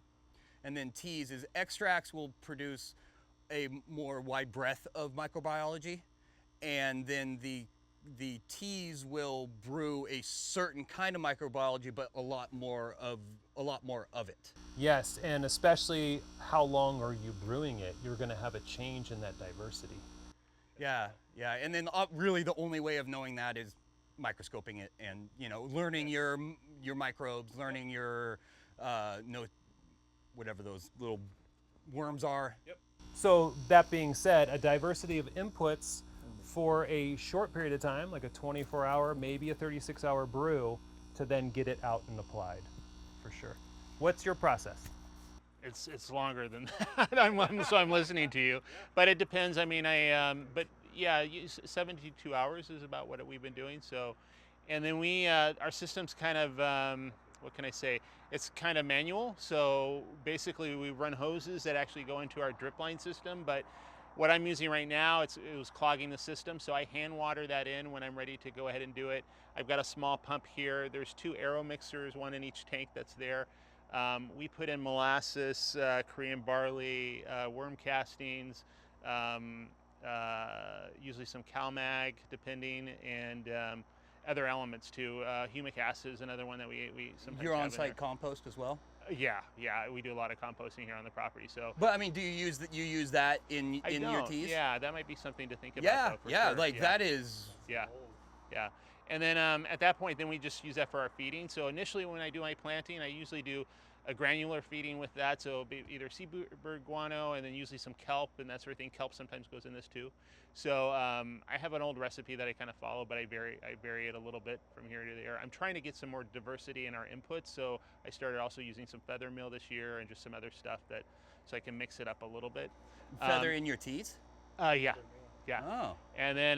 then teas is extracts will produce a more wide breadth of microbiology, and then the teas will brew a certain kind of microbiology, but a lot more of it. Yes, and especially how long are you brewing it? You're going to have a change in that diversity. Yeah, and then really the only way of knowing that is microscoping it and learning your microbes, learning your whatever those little worms are. Yep. So that being said, a diversity of inputs for a short period of time, like a 24-hour, maybe a 36-hour brew, to then get it out and applied, for sure. What's your process? It's longer than that. So I'm listening to you, but it depends. I mean, but yeah, 72 hours is about what we've been doing. So, and then our system's kind of, what can I say? It's kind of manual. So basically, we run hoses that actually go into our drip line system. But what I'm using right now, it was clogging the system. So I hand water that in when I'm ready to go ahead and do it. I've got a small pump here. There's 2 aero mixers, one in each tank that's there. We put in molasses, Korean barley, worm castings, usually some CalMag, depending, and other elements too. Humic acid is another one that we sometimes You're have on-site in there. compost as well? Yeah, we do a lot of composting here on the property. So, But I mean, do you use that? You use that in your teas? Yeah, that might be something to think about. Yeah, though, for yeah. sure. Like that is. Yeah, yeah. And then at that point, then we just use that for our feeding. So initially, when I do my planting, I usually do a granular feeding with that. So it'll be either seabird guano and then usually some kelp and that sort of thing. Kelp sometimes goes in this too. So I have an old recipe that I kind of follow, but I vary it a little bit from here to there. I'm trying to get some more diversity in our inputs. So I started also using some feather meal this year and just some other stuff so I can mix it up a little bit. Feather in your teas? Yeah. Yeah. Oh. And then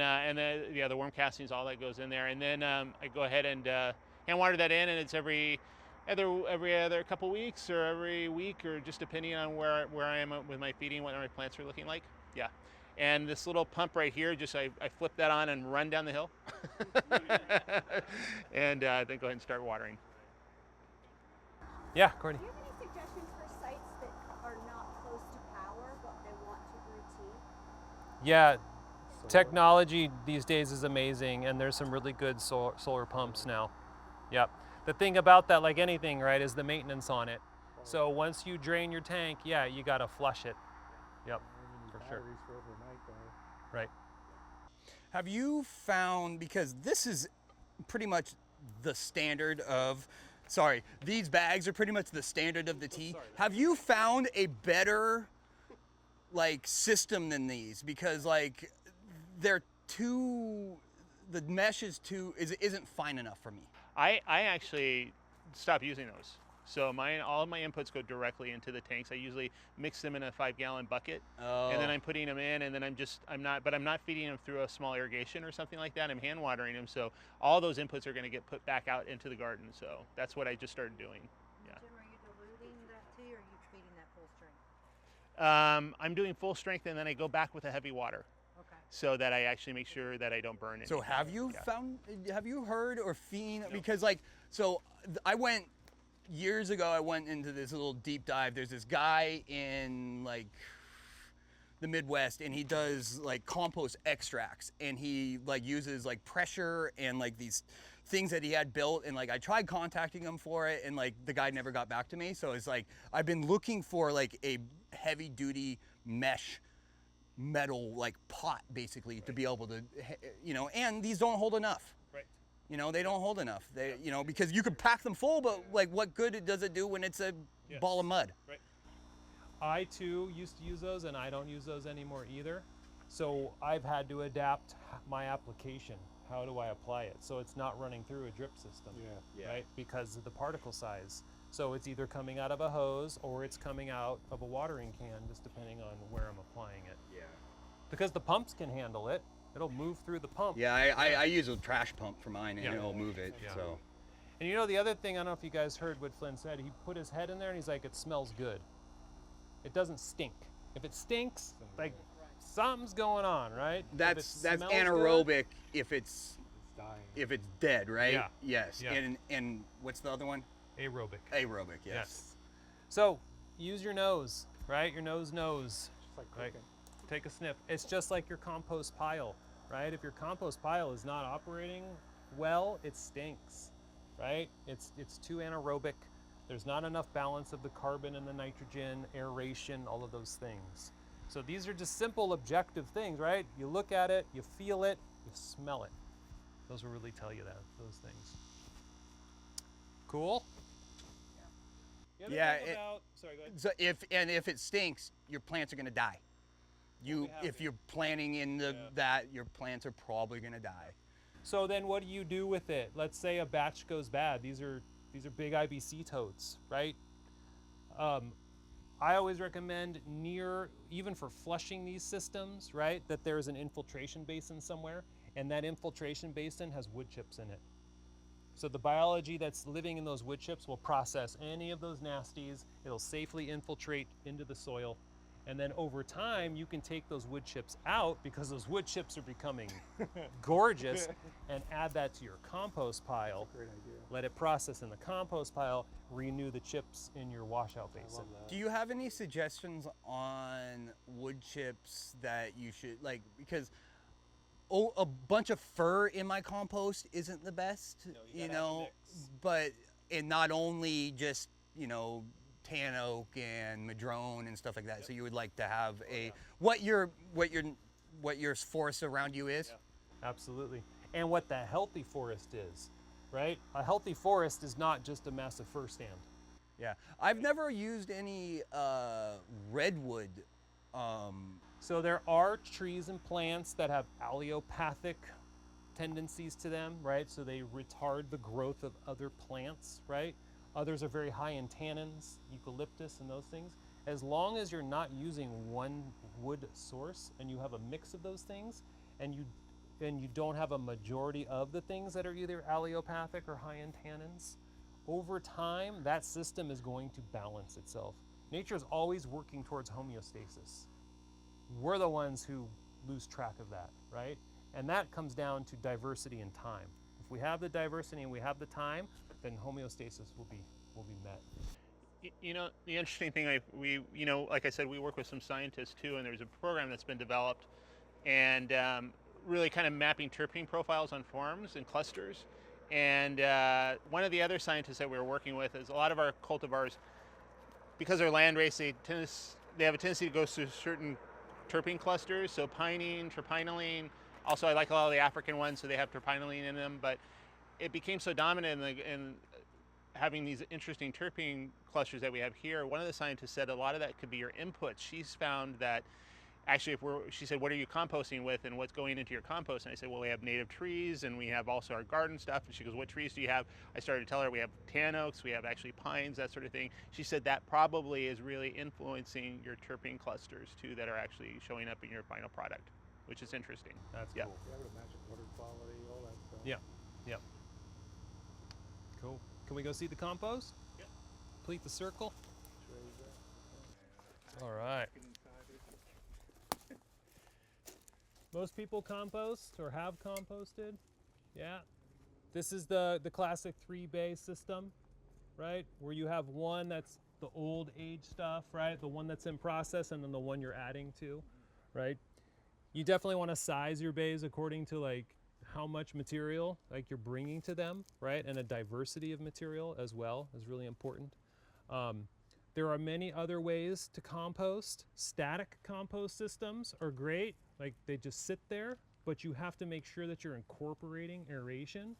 the worm castings, all that goes in there. And then I go ahead and hand water that in, and it's every other couple weeks or every week, or just depending on where I am with my feeding, what my plants are looking like. Yeah. And this little pump right here, just I flip that on and run down the hill, and then go ahead and start watering. Yeah, Courtney. Do you have any suggestions for sites that are not close to Yeah, technology these days is amazing, and there's some really good solar pumps now. Yep. The thing about that, like anything, right, is the maintenance on it. So once you drain your tank, yeah, you got to flush it. Yep, for sure. Batteries for overnight though. Right. Have you found, because this is pretty much the standard of, sorry, these bags are pretty much the standard of the tea. Have you found a better like system than these? Because like they're too, the mesh is too, isn't fine enough for me. I actually stopped using those. So all of my inputs go directly into the tanks. I usually mix them in a 5-gallon bucket, and then I'm putting them in, and then I'm not feeding them through a small irrigation or something like that. I'm hand watering them, so all those inputs are going to get put back out into the garden. So that's what I just started doing. Yeah. Jim, are you diluting that tea or are you feeding that full strength? I'm doing full strength, and then I go back with a heavy water. Okay. So that I actually make sure that I don't burn it. So have you have you heard or seen, because like, so I went, years ago, I went into this little deep dive. There's this guy in like the Midwest, and he does like compost extracts, and he like uses like pressure and like these things that he had built, and like I tried contacting him for it, and like the guy never got back to me. So it's like I've been looking for like a heavy duty mesh metal like pot basically to be able to, you know, and these don't hold enough. Right. You know, they don't hold enough. They, you know, because you could pack them full, but like what good does it do when it's a ball of mud? Right. I too used to use those, and I don't use those anymore either. So I've had to adapt my application. How do I apply it? So it's not running through a drip system, right? Because of the particle size. So it's either coming out of a hose or it's coming out of a watering can, just depending on where I'm applying it. Yeah. Because the pumps can handle it. It'll move through the pump. Yeah, I use a trash pump for mine, and Yeah. it'll move it. Yeah. So. And you know the other thing, I don't know if you guys heard what Flynn said. He put his head in there and he's like, it smells good. It doesn't stink. If it stinks, like something's going on, right? That's smells anaerobic if It's it's dying. dead, right? Yeah. Yes. Yeah. And what's the other one? good. Aerobic. Aerobic. Yes. So use your nose, right? Your nose knows. Just like Right. cooking. Take a sniff. It's just like your compost pile, right? If your compost pile is not operating well, it stinks, right? It's too anaerobic. There's not enough balance of the carbon and the nitrogen, aeration, all of those things. So these are just simple objective things, right? You look at it, you feel it, you smell it. Those will really tell you those things. Cool? The other Yeah, thing about, sorry, go ahead. So if it stinks, your plants are gonna die. If you're planting in that, your plants are probably gonna die. So then what do you do with it? Let's say a batch goes bad. These are big IBC totes, right? I always recommend even for flushing these systems, right, that there's an infiltration basin somewhere, and that infiltration basin has wood chips in it. So the biology that's living in those wood chips will process any of those nasties. It'll safely infiltrate into the soil. And then over time, you can take those wood chips out because those wood chips are becoming gorgeous, and add that to your compost pile. Great idea. Let it process in the compost pile, renew the chips in your washout basin. Do you have any suggestions on wood chips that you should, like, because a bunch of fir in my compost isn't the best, you know, but and not only just, you know, tan oak and madrone and stuff like that. So you would like to have what your forest around you is. Absolutely. And what the healthy forest is, right? A healthy forest is not just a massive fir stand. Yeah, I've never used any redwood. So there are trees and plants that have allelopathic tendencies to them, right? So they retard the growth of other plants, right? Others are very high in tannins, eucalyptus and those things. As long as you're not using one wood source and you have a mix of those things, and you don't have a majority of the things that are either allelopathic or high in tannins, over time that system is going to balance itself. Nature is always working towards homeostasis. We're the ones who lose track of that, right? And that comes down to diversity and time. If we have the diversity and we have the time, then homeostasis will be met. You know, the interesting thing, like I said, we work with some scientists too, and there's a program that's been developed and really kind of mapping terpene profiles on farms and clusters. And one of the other scientists that we were working with is a lot of our cultivars, because they're land-raised, they have a tendency to go through certain terpene clusters, so pinene, terpinolene. Also, I like a lot of the African ones, so they have terpinolene in them, but it became so dominant in having these interesting terpene clusters that we have here. One of the scientists said a lot of that could be your inputs. She's found that actually, she said, what are you composting with and what's going into your compost? And I said, well, we have native trees and we have also our garden stuff. And she goes, what trees do you have? I started to tell her we have tan oaks, we have actually pines, that sort of thing. She said that probably is really influencing your terpene clusters too, that are actually showing up in your final product, which is interesting. That's yeah. cool. Yeah, I would imagine water quality, all that stuff. Yeah, yeah. Cool. Can we go see the compost? Yep. Complete the circle. Show you that. All right. Get inside it. Most people compost or have composted. Yeah. This is the classic 3-bay system, right? Where you have one that's the old age stuff, right? The one that's in process and then the one you're adding to, right? You definitely want to size your bays according to like how much material like you're bringing to them, right? And a diversity of material as well is really important. There are many other ways to compost. Static compost systems are great. Like they just sit there, but you have to make sure that you're incorporating aeration.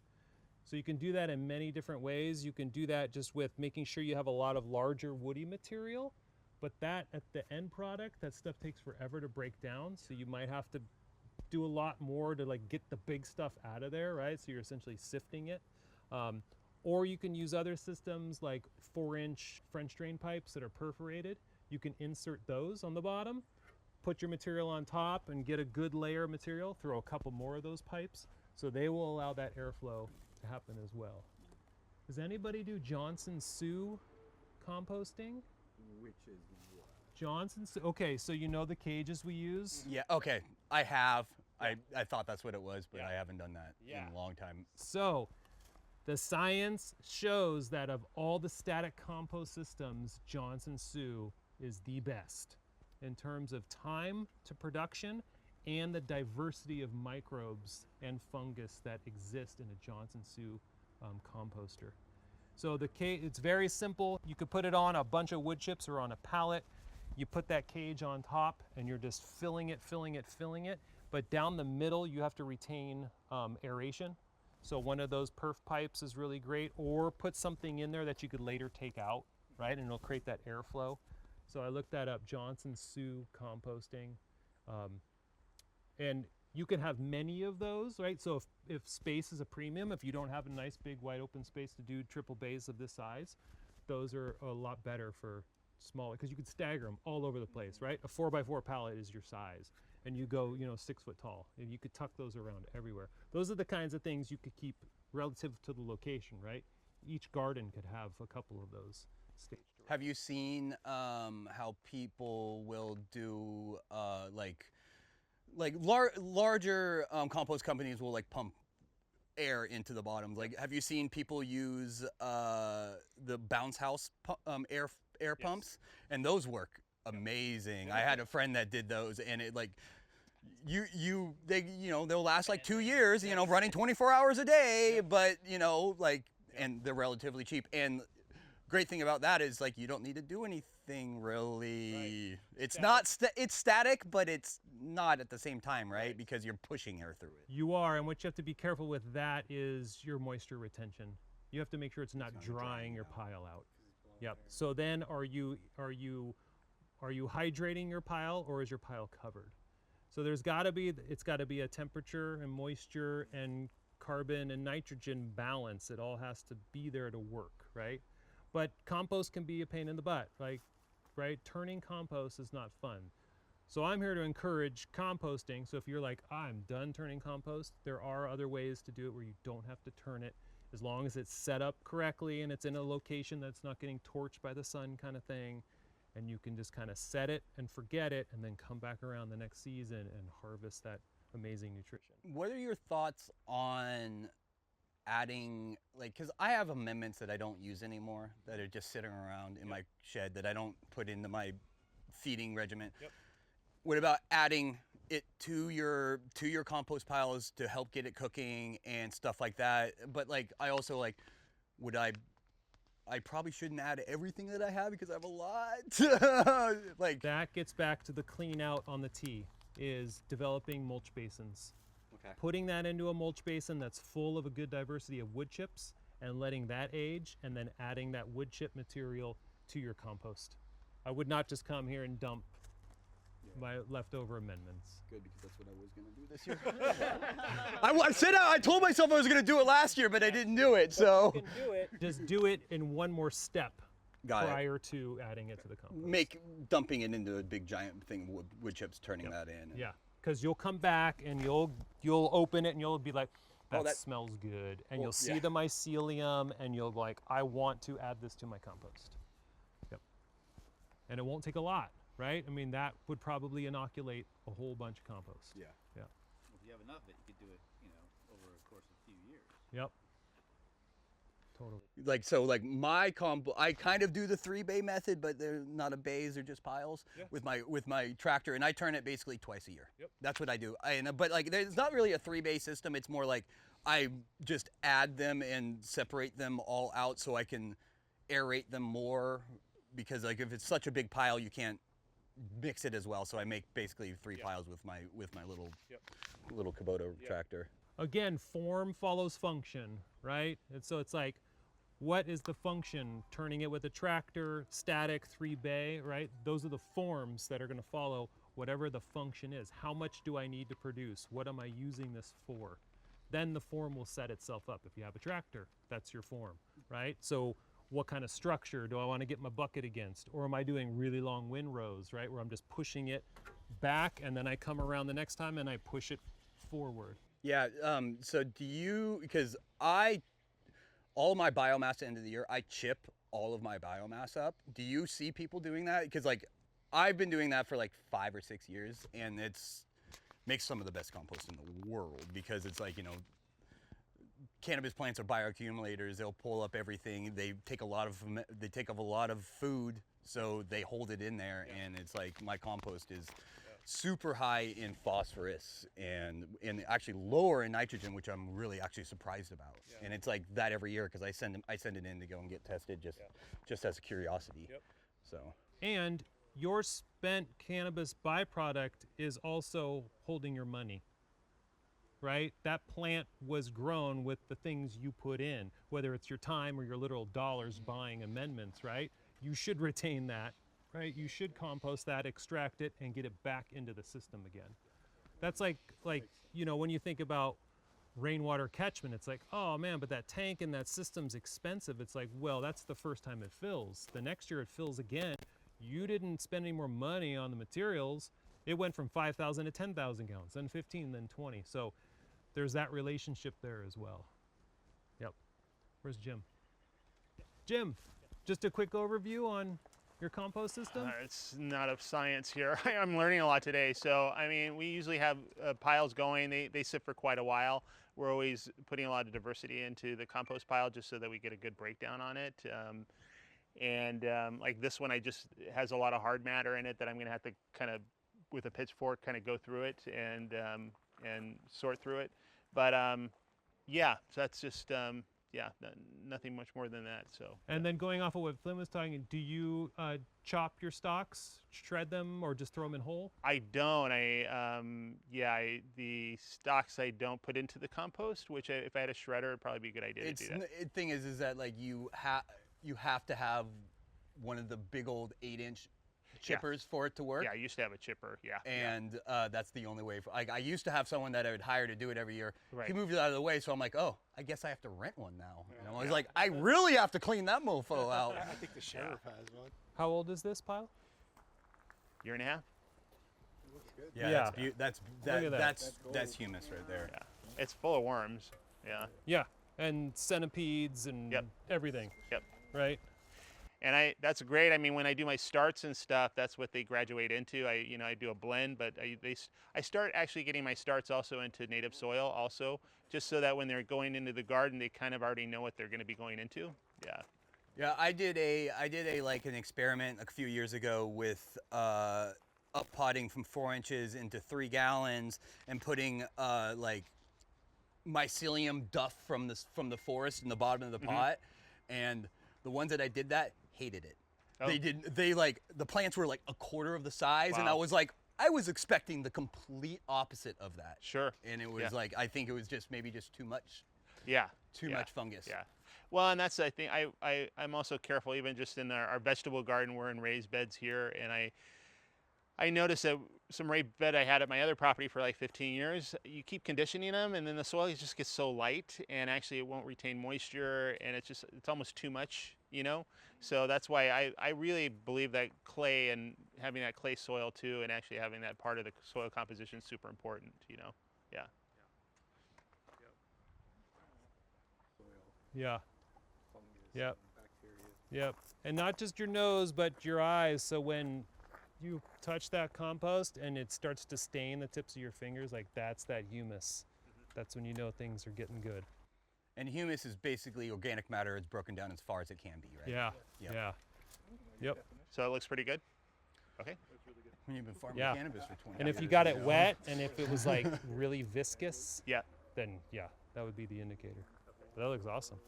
So you can do that in many different ways. You can do that just with making sure you have a lot of larger woody material, but that at the end product, that stuff takes forever to break down. So you might have to do a lot more to like get the big stuff out of there, right? So you're essentially sifting it. Or you can use other systems like 4-inch French drain pipes that are perforated. You can insert those on the bottom, put your material on top and get a good layer of material, throw a couple more of those pipes. So they will allow that airflow to happen as well. Does anybody do Johnson Sioux composting? Which is what? Johnson Sioux, okay, so you know the cages we use? Yeah, okay, I have. I thought that's what it was, but Yeah. I haven't done that Yeah. in a long time. So the science shows that of all the static compost systems, Johnson Sioux is the best in terms of time to production and the diversity of microbes and fungus that exist in a Johnson Sioux composter. So it's very simple. You could put it on a bunch of wood chips or on a pallet. You put that cage on top and you're just filling it. But down the middle, you have to retain aeration. So one of those perf pipes is really great, or put something in there that you could later take out, right? And it'll create that airflow. So I looked that up, Johnson Sioux composting. And you can have many of those, right? So if space is a premium, if you don't have a nice big wide open space to do triple bays of this size, those are a lot better for smaller, because you could stagger them all over the place, right? A 4x4 pallet is your size, and you go, 6 foot tall, and you could tuck those around everywhere. Those are the kinds of things you could keep relative to the location, right? Each garden could have a couple of those staged around. Have you seen how people will do larger compost companies will like pump air into the bottom? Like, have you seen people use the bounce house air pumps? And those work amazing. I had a friend that did those, and it like they'll last like 2 years, running 24 hours a day, but and they're relatively cheap. And great thing about that is like you don't need to do anything really. Right. It's it's static, but it's not at the same time, right? Because you're pushing air through it. You are, and what you have to be careful with that is your moisture retention. You have to make sure it's not drying your pile out. Yep. So then are you hydrating your pile, or is your pile covered? So it's got to be a temperature and moisture and carbon and nitrogen balance. It all has to be there to work, right? But compost can be a pain in the butt, right? Turning compost is not fun. So I'm here to encourage composting. So if you're like, I'm done turning compost, there are other ways to do it where you don't have to turn it, as long as it's set up correctly and it's in a location that's not getting torched by the sun kind of thing. And you can just kind of set it and forget it and then come back around the next season and harvest that amazing nutrition. What are your thoughts on adding, because I have amendments that I don't use anymore that are just sitting around in my shed that I don't put into my feeding regimen. Yep. What about adding it to your compost piles to help get it cooking and stuff like that. But like I also like, would I probably shouldn't add everything that I have because I have a lot. Like That gets back to the clean out on the tee, is developing mulch basins. okay. Putting that into a mulch basin that's full of a good diversity of wood chips and letting that age, and then adding that wood chip material to your compost. I would not just come here and dump my leftover amendments. Good, because that's what I was gonna do this year. I told myself I was gonna do it last year, but I didn't do it. So You can do it. Just do it in one more step Got it. prior to adding it to the compost. make dumping it into a big giant thing, wood chips, turning that in. and- Yeah, because you'll come back and you'll open it and you'll be like, that, that- smells good, and Well, you'll see yeah. the mycelium, and you'll be like, I want to add this to my compost. Yep. And it won't take a lot, right? I mean, that would probably inoculate a whole bunch of compost. Yeah. Yeah. If you have enough of it, you could do it, over a course of a few years. Yep. Totally. Like so, like my I kind of do the 3-bay method, but they're not a bays; they're just piles with my tractor, and I turn it basically twice a year. Yep. That's what I do. But like, there's not really a 3-bay system. It's more like I just add them and separate them all out so I can aerate them more, because like if it's such a big pile, you can't mix it as well. So I make basically 3 piles with my little Kubota tractor. Again, form follows function, right? And so it's like, what is the function? Turning it with a tractor, static, 3-bay, right? Those are the forms that are going to follow whatever the function is. How much do I need to produce? What am I using this for? Then the form will set itself up. If you have a tractor, that's your form, right? So what kind of structure do I want to get my bucket against? Or am I doing really long windrows, right? Where I'm just pushing it back, and then I come around the next time and I push it forward. Yeah. So do you? Because all of my biomass at the end of the year, I chip all of my biomass up. Do you see people doing that? Because like, I've been doing that for like 5 or 6 years, and it's makes some of the best compost in the world, because it's like, cannabis plants are bioaccumulators. They'll pull up everything. They take up a lot of food, so they hold it in there, and it's like my compost is super high in phosphorus and actually lower in nitrogen, which I'm really actually surprised about. And it's like that every year, because I send it in to go and get tested just as a curiosity. So And your spent cannabis byproduct is also holding your money, right? That plant was grown with the things you put in, whether it's your time or your literal dollars buying amendments, right? You should retain that, right? You should compost that, extract it, and get it back into the system again. That's like when you think about rainwater catchment, it's like, oh man, but that tank and that system's expensive. It's like, well, that's the first time it fills. The next year it fills again. You didn't spend any more money on the materials. It went from 5,000 to 10,000 gallons, then 15, then 20. So there's that relationship there as well. Yep. Where's Jim? Jim, just a quick overview on your compost system? It's not a science here. I'm learning a lot today. So, I mean, we usually have piles going. They sit for quite a while. We're always putting a lot of diversity into the compost pile just so that we get a good breakdown on it. Like this one, just has a lot of hard matter in it that I'm going to have to kind of, with a pitchfork, kind of go through it and sort through it. But yeah, so that's just nothing much more than that. So. And then going off of what Flynn was talking, do you chop your stalks, shred them, or just throw them in whole? I don't. The stalks I don't put into the compost, which if I had a shredder, it'd probably be a good idea to do that. The thing is that like you have to have one of the big old 8-inch chippers for it to work. Yeah, I used to have a chipper. Yeah. And that's the only way. I used to have someone that I would hire to do it every year. Right. He moved it out of the way, so I'm like, oh, I guess I have to rent one now. And I was like, I really have to clean that mofo out. I think the sheriff has one. How old is this pile? Year and a half. It looks good. Yeah, Look at that. that's humus right there. Yeah. It's full of worms. Yeah. Yeah, and centipedes and everything. Yep. Right? And that's great. I mean, when I do my starts and stuff, that's what they graduate into. I do a blend, but I start actually getting my starts also into native soil also, just so that when they're going into the garden, they kind of already know what they're going to be going into. Yeah. Yeah, I did a like an experiment a few years ago with up potting from 4 inches into 3 gallons and putting like mycelium duff from the forest in the bottom of the pot. And the ones that I did that hated it. Oh. The plants were like a quarter of the size, and I Wow. was like, I was expecting the complete opposite of that. Sure. And it was Yeah. like, I think it was just maybe just too much. Yeah. Too Yeah. much fungus. Yeah. Well, and that's, I think, I'm also careful, even just in our vegetable garden, we're in raised beds here, and I noticed that some raised bed I had at my other property for like 15 years, you keep conditioning them, and then the soil just gets so light, and actually it won't retain moisture, and it's almost too much, you know? So that's why I really believe that clay and having that clay soil too, and actually having that part of the soil composition is super important, you know? Yeah. Yeah. Fungus, Yep. and bacteria. Yep. And not just your nose, but your eyes. So when you touch that compost and it starts to stain the tips of your fingers, like that's that humus. That's when you know things are getting good. And humus is basically organic matter. It's broken down as far as it can be, right? Yeah. Yep. Yeah. Yep. So it looks pretty good? Okay. When you've been farming Yeah. cannabis for 20 And years. if you got it wet and if it was like really viscous, Yeah. then yeah, that would be the indicator. That looks awesome.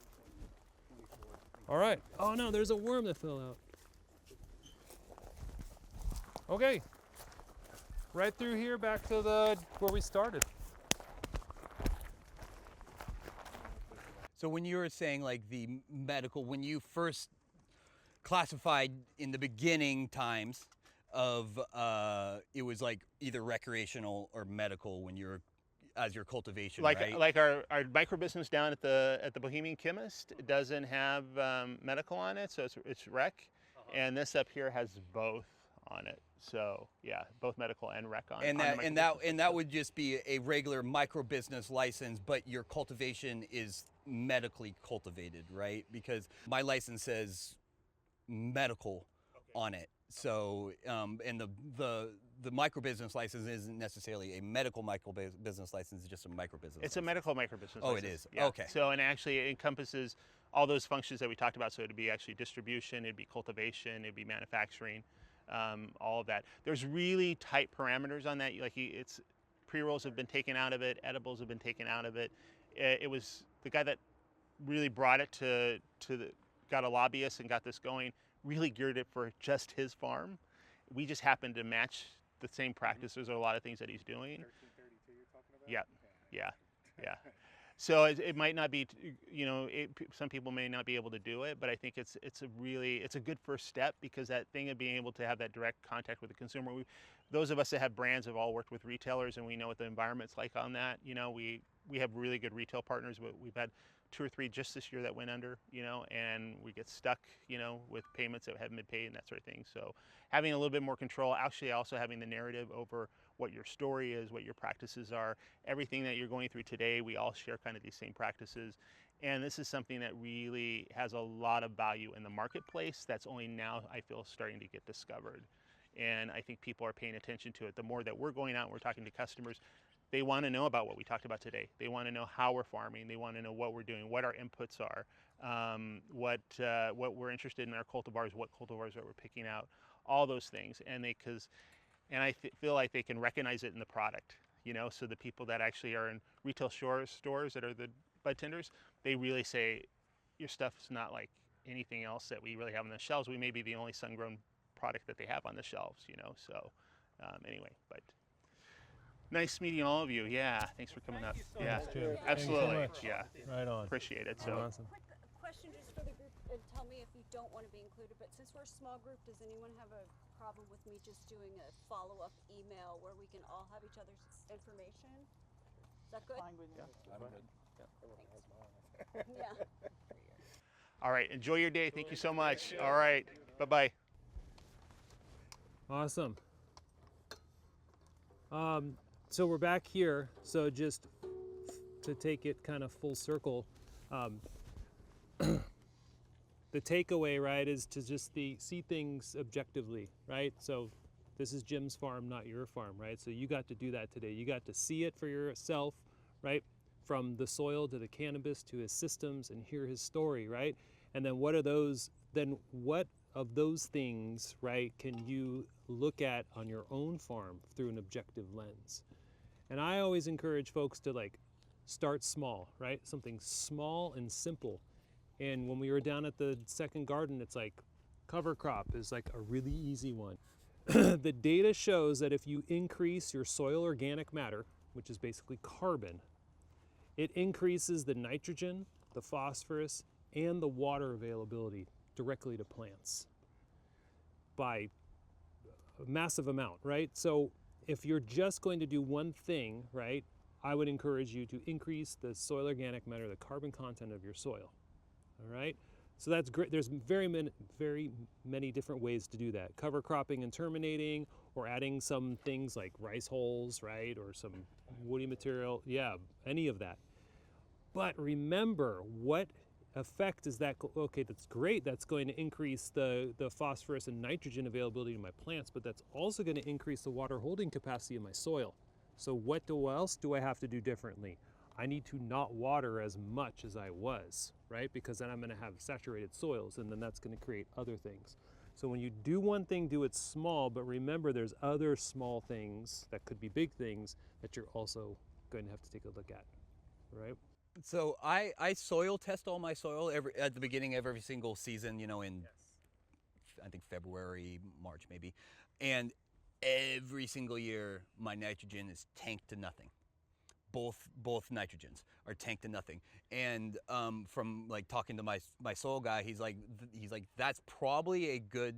All right. Oh no, there's a worm that fell out. Okay. Right through here, back to where we started. So when you were saying like the medical, when you first classified in the beginning times of it was like either recreational or medical when you're as your cultivation, right? Like our micro business down at the Bohemian Chemist doesn't have medical on it, so it's rec, and this up here has both on it. So yeah, both medical and rec on. And on that the and micro that and that would just be a regular micro business license, but your cultivation is medically cultivated, right? Because my license says medical on it. So and the micro business license isn't necessarily a medical micro business license; it's just a micro business. It's a medical micro business. Oh, it license. is? Yeah. Okay. So and actually it encompasses all those functions that we talked about. So it'd be actually distribution, it'd be cultivation, it'd be manufacturing, all of that. There's really tight parameters on that. Like it's pre-rolls have been taken out of it, edibles have been taken out of it. It was the guy that really brought it got a lobbyist and got this going. Really geared it for just his farm. We just happened to match the same practices or a lot of things that he's doing. 1332 you're talking about? Yeah. So it might not be, you know, some people may not be able to do it, but I think it's a good first step, because that thing of being able to have that direct contact with the consumer. Those of us that have brands have all worked with retailers, and we know what the environment's like on that. You know, we have really good retail partners, but we've had 2 or 3 just this year that went under, you know, and we get stuck, you know, with payments that haven't been paid and that sort of thing. So having a little bit more control, actually also having the narrative over what your story is, what your practices are, everything that you're going through today, we all share kind of these same practices. And this is something that really has a lot of value in the marketplace that's only now, I feel, starting to get discovered. And I think people are paying attention to it. The more that we're going out and we're talking to customers, they want to know about what we talked about today. They want to know how we're farming. They want to know what we're doing, what our inputs are, what we're interested in our cultivars, what cultivars that we're picking out, all those things. And I feel like they can recognize it in the product, you know. So the people that actually are in retail stores that are the bud tenders, they really say, your stuff's not like anything else that we really have on the shelves. We may be the only sun-grown product that they have on the shelves, you know. So anyway, but. Nice meeting all of you. Yeah, thanks for coming up. Yeah, Jim. Thank you so absolutely. much. Yeah, Right on. appreciate it. So, Awesome. Quick question just for the group, and tell me if you don't want to be included, but since we're a small group, does anyone have a problem with me just doing a follow-up email where we can all have each other's information? Is that good? I'm good. Yeah. all right, enjoy your day. Thank you so much. All right, bye-bye. Awesome. So we're back here. So just to take it kind of full circle, the takeaway, right, is to just see things objectively, right? So this is Jim's farm, not your farm, right? So you got to do that today. You got to see it for yourself, right? From the soil to the cannabis to his systems, and hear his story, right? And then what of those things, right, can you look at on your own farm through an objective lens? And I always encourage folks to like start small, right? Something small and simple. And when we were down at the second garden, it's like cover crop is like a really easy one. The data shows that if you increase your soil organic matter, which is basically carbon, it increases the nitrogen, the phosphorus, and the water availability directly to plants by a massive amount, right? So if you're just going to do one thing, right, I would encourage you to increase the soil organic matter, the carbon content of your soil, all right? So that's great. There's very many different ways to do that. Cover cropping and terminating, or adding some things like rice hulls, right? Or some woody material, yeah, any of that. But remember, what effect is that? Okay, that's great. That's going to increase the phosphorus and nitrogen availability to my plants, but that's also going to increase the water holding capacity of my soil. So what else do I have to do differently? I need to not water as much as I was, right? Because then I'm going to have saturated soils, and then that's going to create other things. So when you do one thing, do it small, but remember there's other small things that could be big things that you're also going to have to take a look at, right? So I soil test all my soil at the beginning of every single season, you know, in I think February, March maybe. And every single year my nitrogen is tanked to nothing. Both nitrogens are tanked to nothing. And from like talking to my soil guy, he's like that's probably a good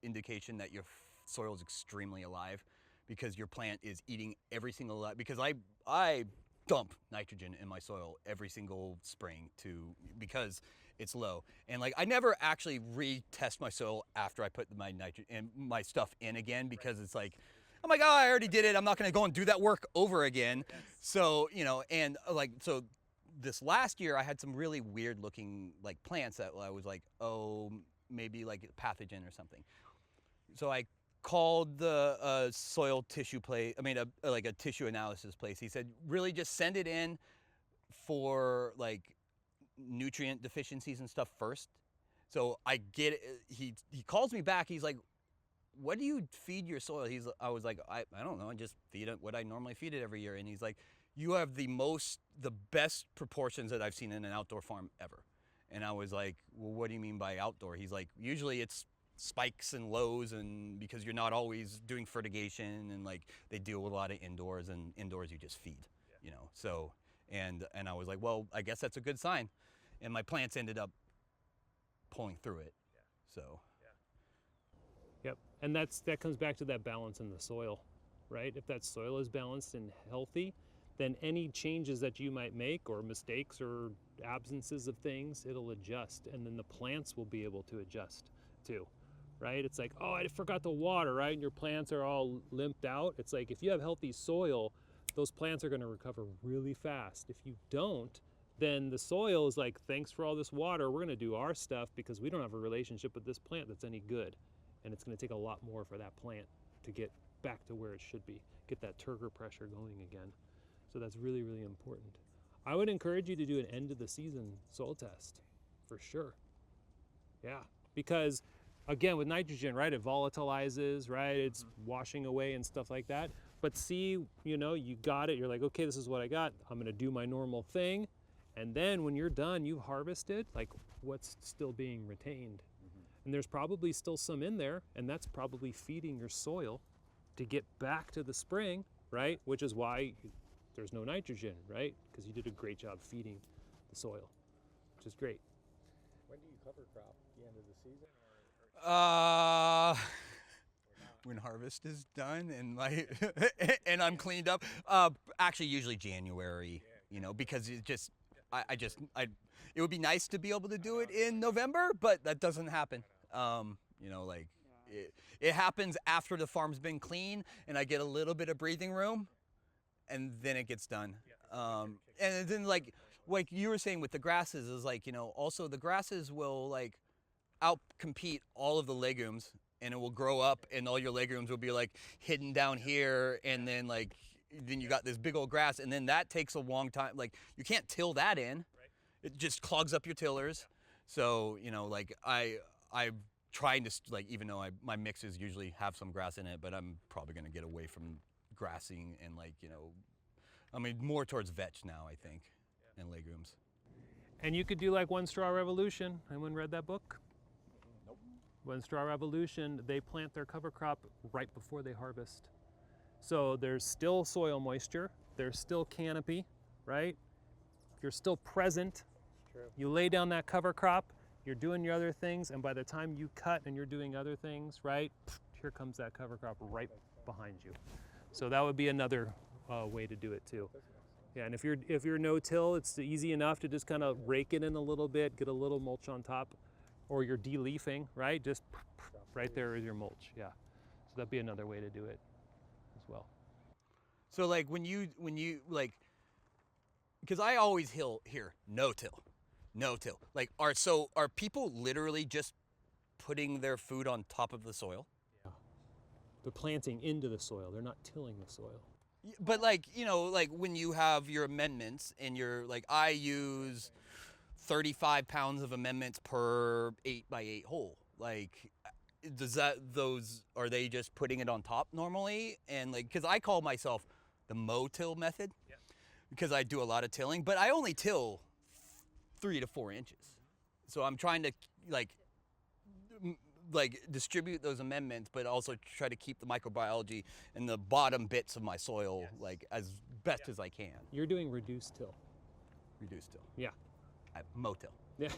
indication that your soil is extremely alive, because your plant is eating every single because I dump nitrogen in my soil every single spring because it's low. And like I never actually retest my soil after I put my nitrogen and my stuff in again, because it's like, I'm like, oh, I already did it. I'm not going to go and do that work over again. Yes. So, you know, and like, so this last year I had some really weird looking like plants that I was like, oh, maybe like a pathogen or something. So I called the soil tissue place, like a tissue analysis place. He said, really just send it in for like nutrient deficiencies and stuff first. So I get it. He calls me back. He's like, what do you feed your soil? I was like, I don't know. I just feed it what I normally feed it every year. And he's like, you have the best proportions that I've seen in an outdoor farm ever. And I was like, well, what do you mean by outdoor? He's like, usually it's spikes and lows, and because you're not always doing fertigation, and like they deal with a lot of indoors, and indoors you just feed, you know. So, and I was like, well, I guess that's a good sign. And my plants ended up pulling through it. So. Yep, and that comes back to that balance in the soil, right? If that soil is balanced and healthy, then any changes that you might make, or mistakes or absences of things, it'll adjust, and then the plants will be able to adjust too, right? It's like, oh, I forgot to water, right? And your plants are all limped out. It's like, if you have healthy soil, those plants are going to recover really fast. If you don't, then the soil is like, thanks for all this water, we're going to do our stuff because we don't have a relationship with this plant that's any good. And it's going to take a lot more for that plant to get back to where it should be, get that turgor pressure going again. So that's really, really important. I would encourage you to do an end of the season soil test for sure. Yeah, because again, with nitrogen, right, it volatilizes, right? It's washing away and stuff like that. But see, you know, you got it. You're like, okay, this is what I got. I'm going to do my normal thing. And then when you're done, you've harvested, like what's still being retained. And there's probably still some in there, and that's probably feeding your soil to get back to the spring, right? Which is why there's no nitrogen, right? Because you did a great job feeding the soil, which is great. When do you cover crop? The end of the season? When harvest is done and like and I'm cleaned up. Actually, usually January, you know, because it just, it would be nice to be able to do it in November, but that doesn't happen. You know, like it happens after the farm's been clean and I get a little bit of breathing room, and then it gets done. And then like you were saying with the grasses is like, you know, also the grasses will like outcompete all of the legumes, and it will grow up and all your legumes will be like hidden down here, and then you got this big old grass, and then that takes a long time. Like you can't till that in. It just clogs up your tillers. So, you know, like I trying to like, even though my mixes usually have some grass in it, but I'm probably going to get away from grassing and like, you know, I mean, more towards vetch now, I think, and legumes. And you could do like One Straw Revolution. Anyone read that book? Nope. One Straw Revolution, they plant their cover crop right before they harvest. So there's still soil moisture, there's still canopy, right? You're still present. True. You lay down that cover crop, you're doing your other things, and by the time you cut and you're doing other things, right, here comes that cover crop right behind you. So that would be another way to do it too. Yeah, and if you're no-till, it's easy enough to just kind of rake it in a little bit, get a little mulch on top, or you're de-leafing, right? Just right there is your mulch, yeah. So that'd be another way to do it as well. So like when you like, because I always hear no-till. Like, are people literally just putting their food on top of the soil? Yeah. They're planting into the soil. They're not tilling the soil. But like, you know, like when you have your amendments and you're like, I use 35 pounds of amendments per 8x8 hole. Like, are they just putting it on top normally? And like, because I call myself the mow-till method, because I do a lot of tilling, but I only till 3 to 4 inches. So I'm trying to like distribute those amendments, but also try to keep the microbiology in the bottom bits of my soil like as best as I can. You're doing reduced till. Reduced till. Yeah. Mow-till. Yeah.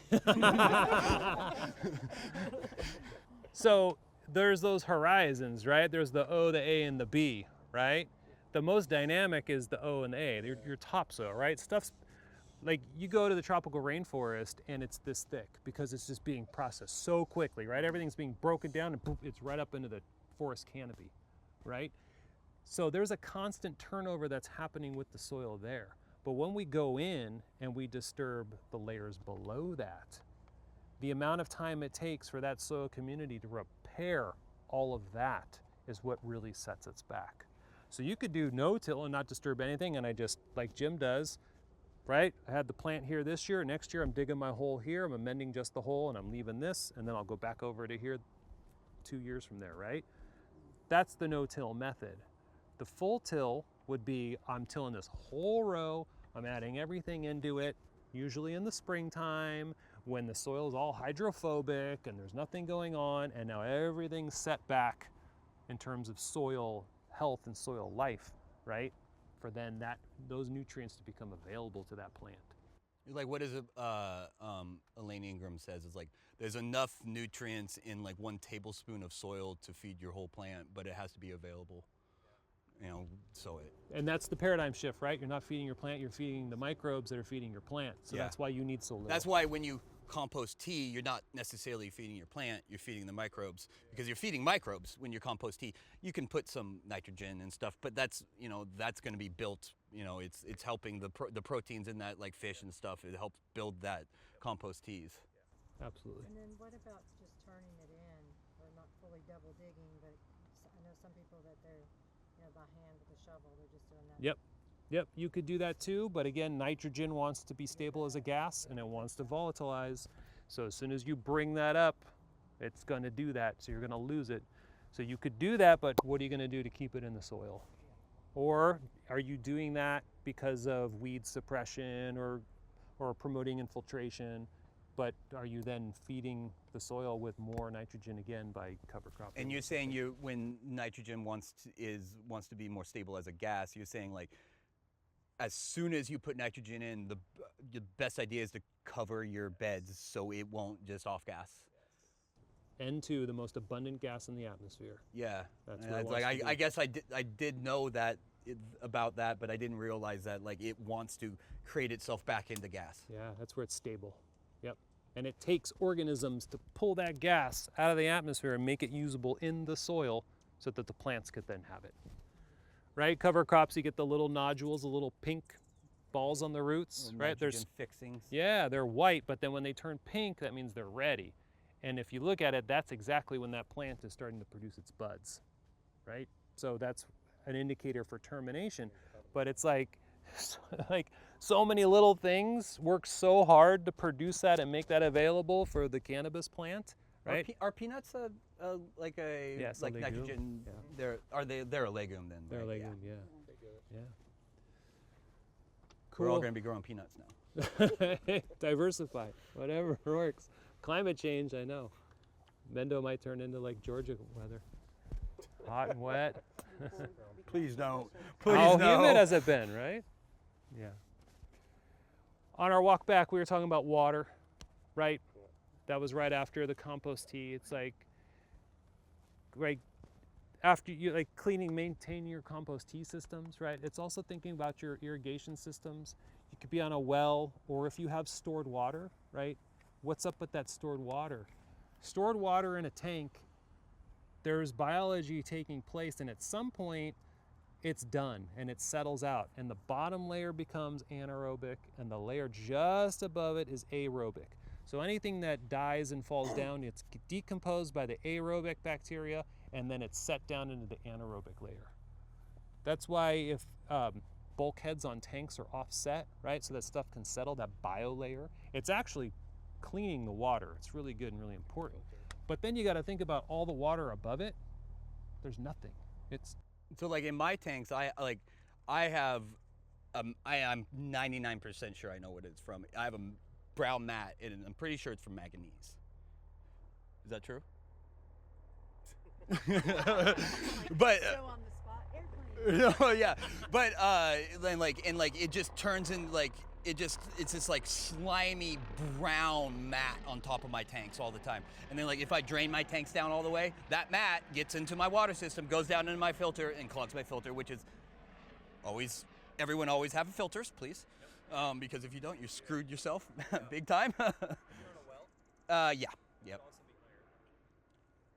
So there's those horizons, right? There's the O, the A, and the B, right? The most dynamic is the O and the A, your topsoil, right? Stuff's like, you go to the tropical rainforest and it's this thick because it's just being processed so quickly, right? Everything's being broken down and poof, it's right up into the forest canopy, right? So there's a constant turnover that's happening with the soil there. But when we go in and we disturb the layers below that, the amount of time it takes for that soil community to repair all of that is what really sets us back. So you could do no-till and not disturb anything, and I just, like Jim does, right? I had the plant here this year. Next year I'm digging my hole here, I'm amending just the hole, and I'm leaving this, and then I'll go back over to here 2 years from there, right? That's the no-till method. The full till would be, I'm tilling this whole row, I'm adding everything into it, usually in the springtime, when the soil is all hydrophobic and there's nothing going on, and now everything's set back in terms of soil health and soil life, right? For then those nutrients to become available to that plant. Like, what is it, Elaine Ingram says, is like, there's enough nutrients in like 1 tablespoon of soil to feed your whole plant, but it has to be available. You know, and that's the paradigm shift, right? You're not feeding your plant, you're feeding the microbes that are feeding your plant. So that's why you need so little. That's why when you compost tea, you're not necessarily feeding your plant, you're feeding the microbes, because you're feeding microbes when you compost tea. You can put some nitrogen and stuff, but that's, you know, that's going to be built, you know, it's helping the proteins in that, like fish and stuff. It helps build that compost teas. Absolutely. And then what about just turning it in, or not fully double digging, but I know some people that they're, you know, by hand with a shovel, they're just doing that. Yep, you could do that too, but again, nitrogen wants to be stable as a gas and it wants to volatilize. So as soon as you bring that up, it's going to do that, so you're going to lose it. So you could do that, but what are you going to do to keep it in the soil? Or are you doing that because of weed suppression or promoting infiltration? But are you then feeding the soil with more nitrogen again by cover cropping? And you're saying when nitrogen wants to be more stable as a gas, you're saying like, as soon as you put nitrogen in, the best idea is to cover your beds so it won't just off gas. N2, the most abundant gas in the atmosphere. Yeah, that's where like I guess I did know that about that, but I didn't realize that like it wants to create itself back into gas. Yeah, that's where it's stable. Yep. And it takes organisms to pull that gas out of the atmosphere and make it usable in the soil so that the plants could then have it. Right? Cover crops, you get the little nodules, the little pink balls on the roots, right? There's fixings. Yeah, they're white, but then when they turn pink, that means they're ready. And if you look at it, that's exactly when that plant is starting to produce its buds, right? So that's an indicator for termination. But it's like so many little things work so hard to produce that and make that available for the cannabis plant, right? Are peanuts like a Yes, a like legume. nitrogen? Yeah. They're a legume then? They're a right? legume, yeah. Yeah. We're all Cool. going to be growing peanuts now. Diversify, whatever works. Climate change, I know. Mendo might turn into like Georgia weather. Hot and wet. Please don't. Please How no. humid has it been, right? Yeah. On our walk back, we were talking about water, right? That was right after the compost tea. It's like, right after you like cleaning, maintaining your compost tea systems, right? It's also thinking about your irrigation systems. You could be on a well, or if you have stored water, right? What's up with that stored water? Stored water in a tank, there's biology taking place, and at some point it's done and it settles out, and the bottom layer becomes anaerobic and the layer just above it is aerobic. So anything that dies and falls down, it's decomposed by the aerobic bacteria, and then it's set down into the anaerobic layer. That's why if bulkheads on tanks are offset, right, so that stuff can settle, that bio layer, it's actually cleaning the water. It's really good and really important. But then you got to think about all the water above it. There's nothing. It's So like in my tanks, I have, I'm 99% sure I know what it's from. I have a brown mat, and I'm pretty sure it's from manganese. Is that true? But So on the spot, air cleaning. no, yeah, but then like it just turns in like it's this like slimy brown mat on top of my tanks all the time. And then like if I drain my tanks down all the way, that mat gets into my water system, goes down into my filter and clogs my filter, which is always, everyone always have filters, please. Because if you don't, you're screwed yourself big time. Yeah, yep.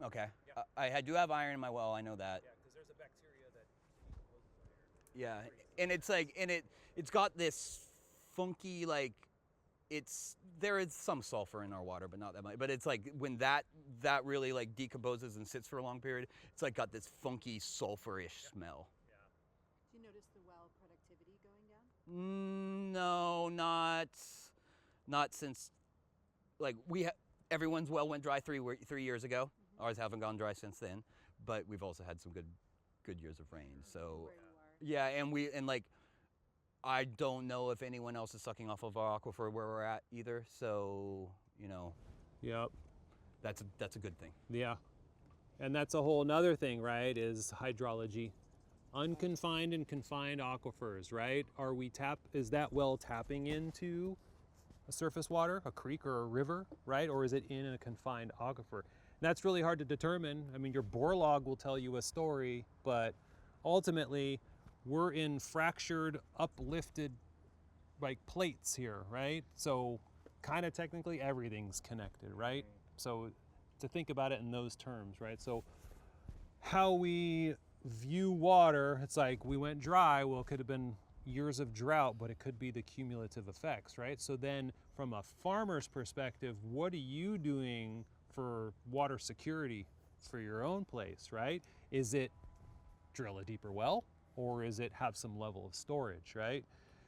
Okay. I do have iron in my well, I know that. yeah, because there's a bacteria that Yeah, and it's like, and it's got this funky, like, there is some sulfur in our water, but not that much. But it's like when that really like decomposes and sits for a long period, it's like got this funky sulfurish smell. Do you notice the well productivity going down? No, not since, like everyone's well went dry 3 years ago. Ours haven't gone dry since then, but we've also had some good years of rain. So yeah, and like I don't know if anyone else is sucking off of our aquifer where we're at either. So Yep. that's a good thing. Yeah. And that's a whole nother thing, right, is hydrology. Unconfined and confined aquifers, right? Is that well tapping into a surface water, a creek or a river, right? Or is it in a confined aquifer? And that's really hard to determine. I mean, your bore log will tell you a story, but ultimately we're in fractured, uplifted like plates here, right? So kind of technically everything's connected, right? So to think about it in those terms, right? So how we view water, it's like we went dry, well, it could have been years of drought, but it could be the cumulative effects, right? So then from a farmer's perspective, what are you doing for water security for your own place, right? Is it drill a deeper well, or is it have some level of storage, right?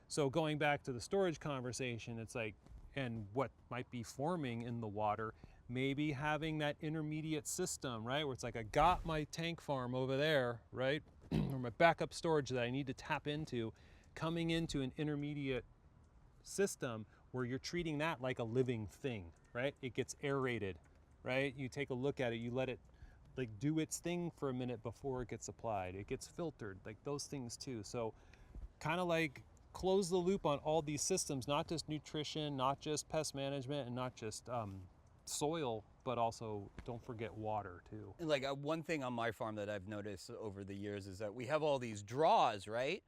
So going back to the storage conversation, it's like, and what might be forming in the water, maybe having that intermediate system, right? Where it's like, I got my tank farm over there, right? Or my backup storage that I need to tap into, coming into an intermediate system where you're treating that like a living thing, right? It gets aerated, right? You take a look at it, you let it like do its thing for a minute before it gets applied. It gets filtered, like those things too. So kind of like close the loop on all these systems, not just nutrition, not just pest management, and not just soil, but also don't forget water too. And like one thing on my farm that I've noticed over the years is that we have all these draws, right?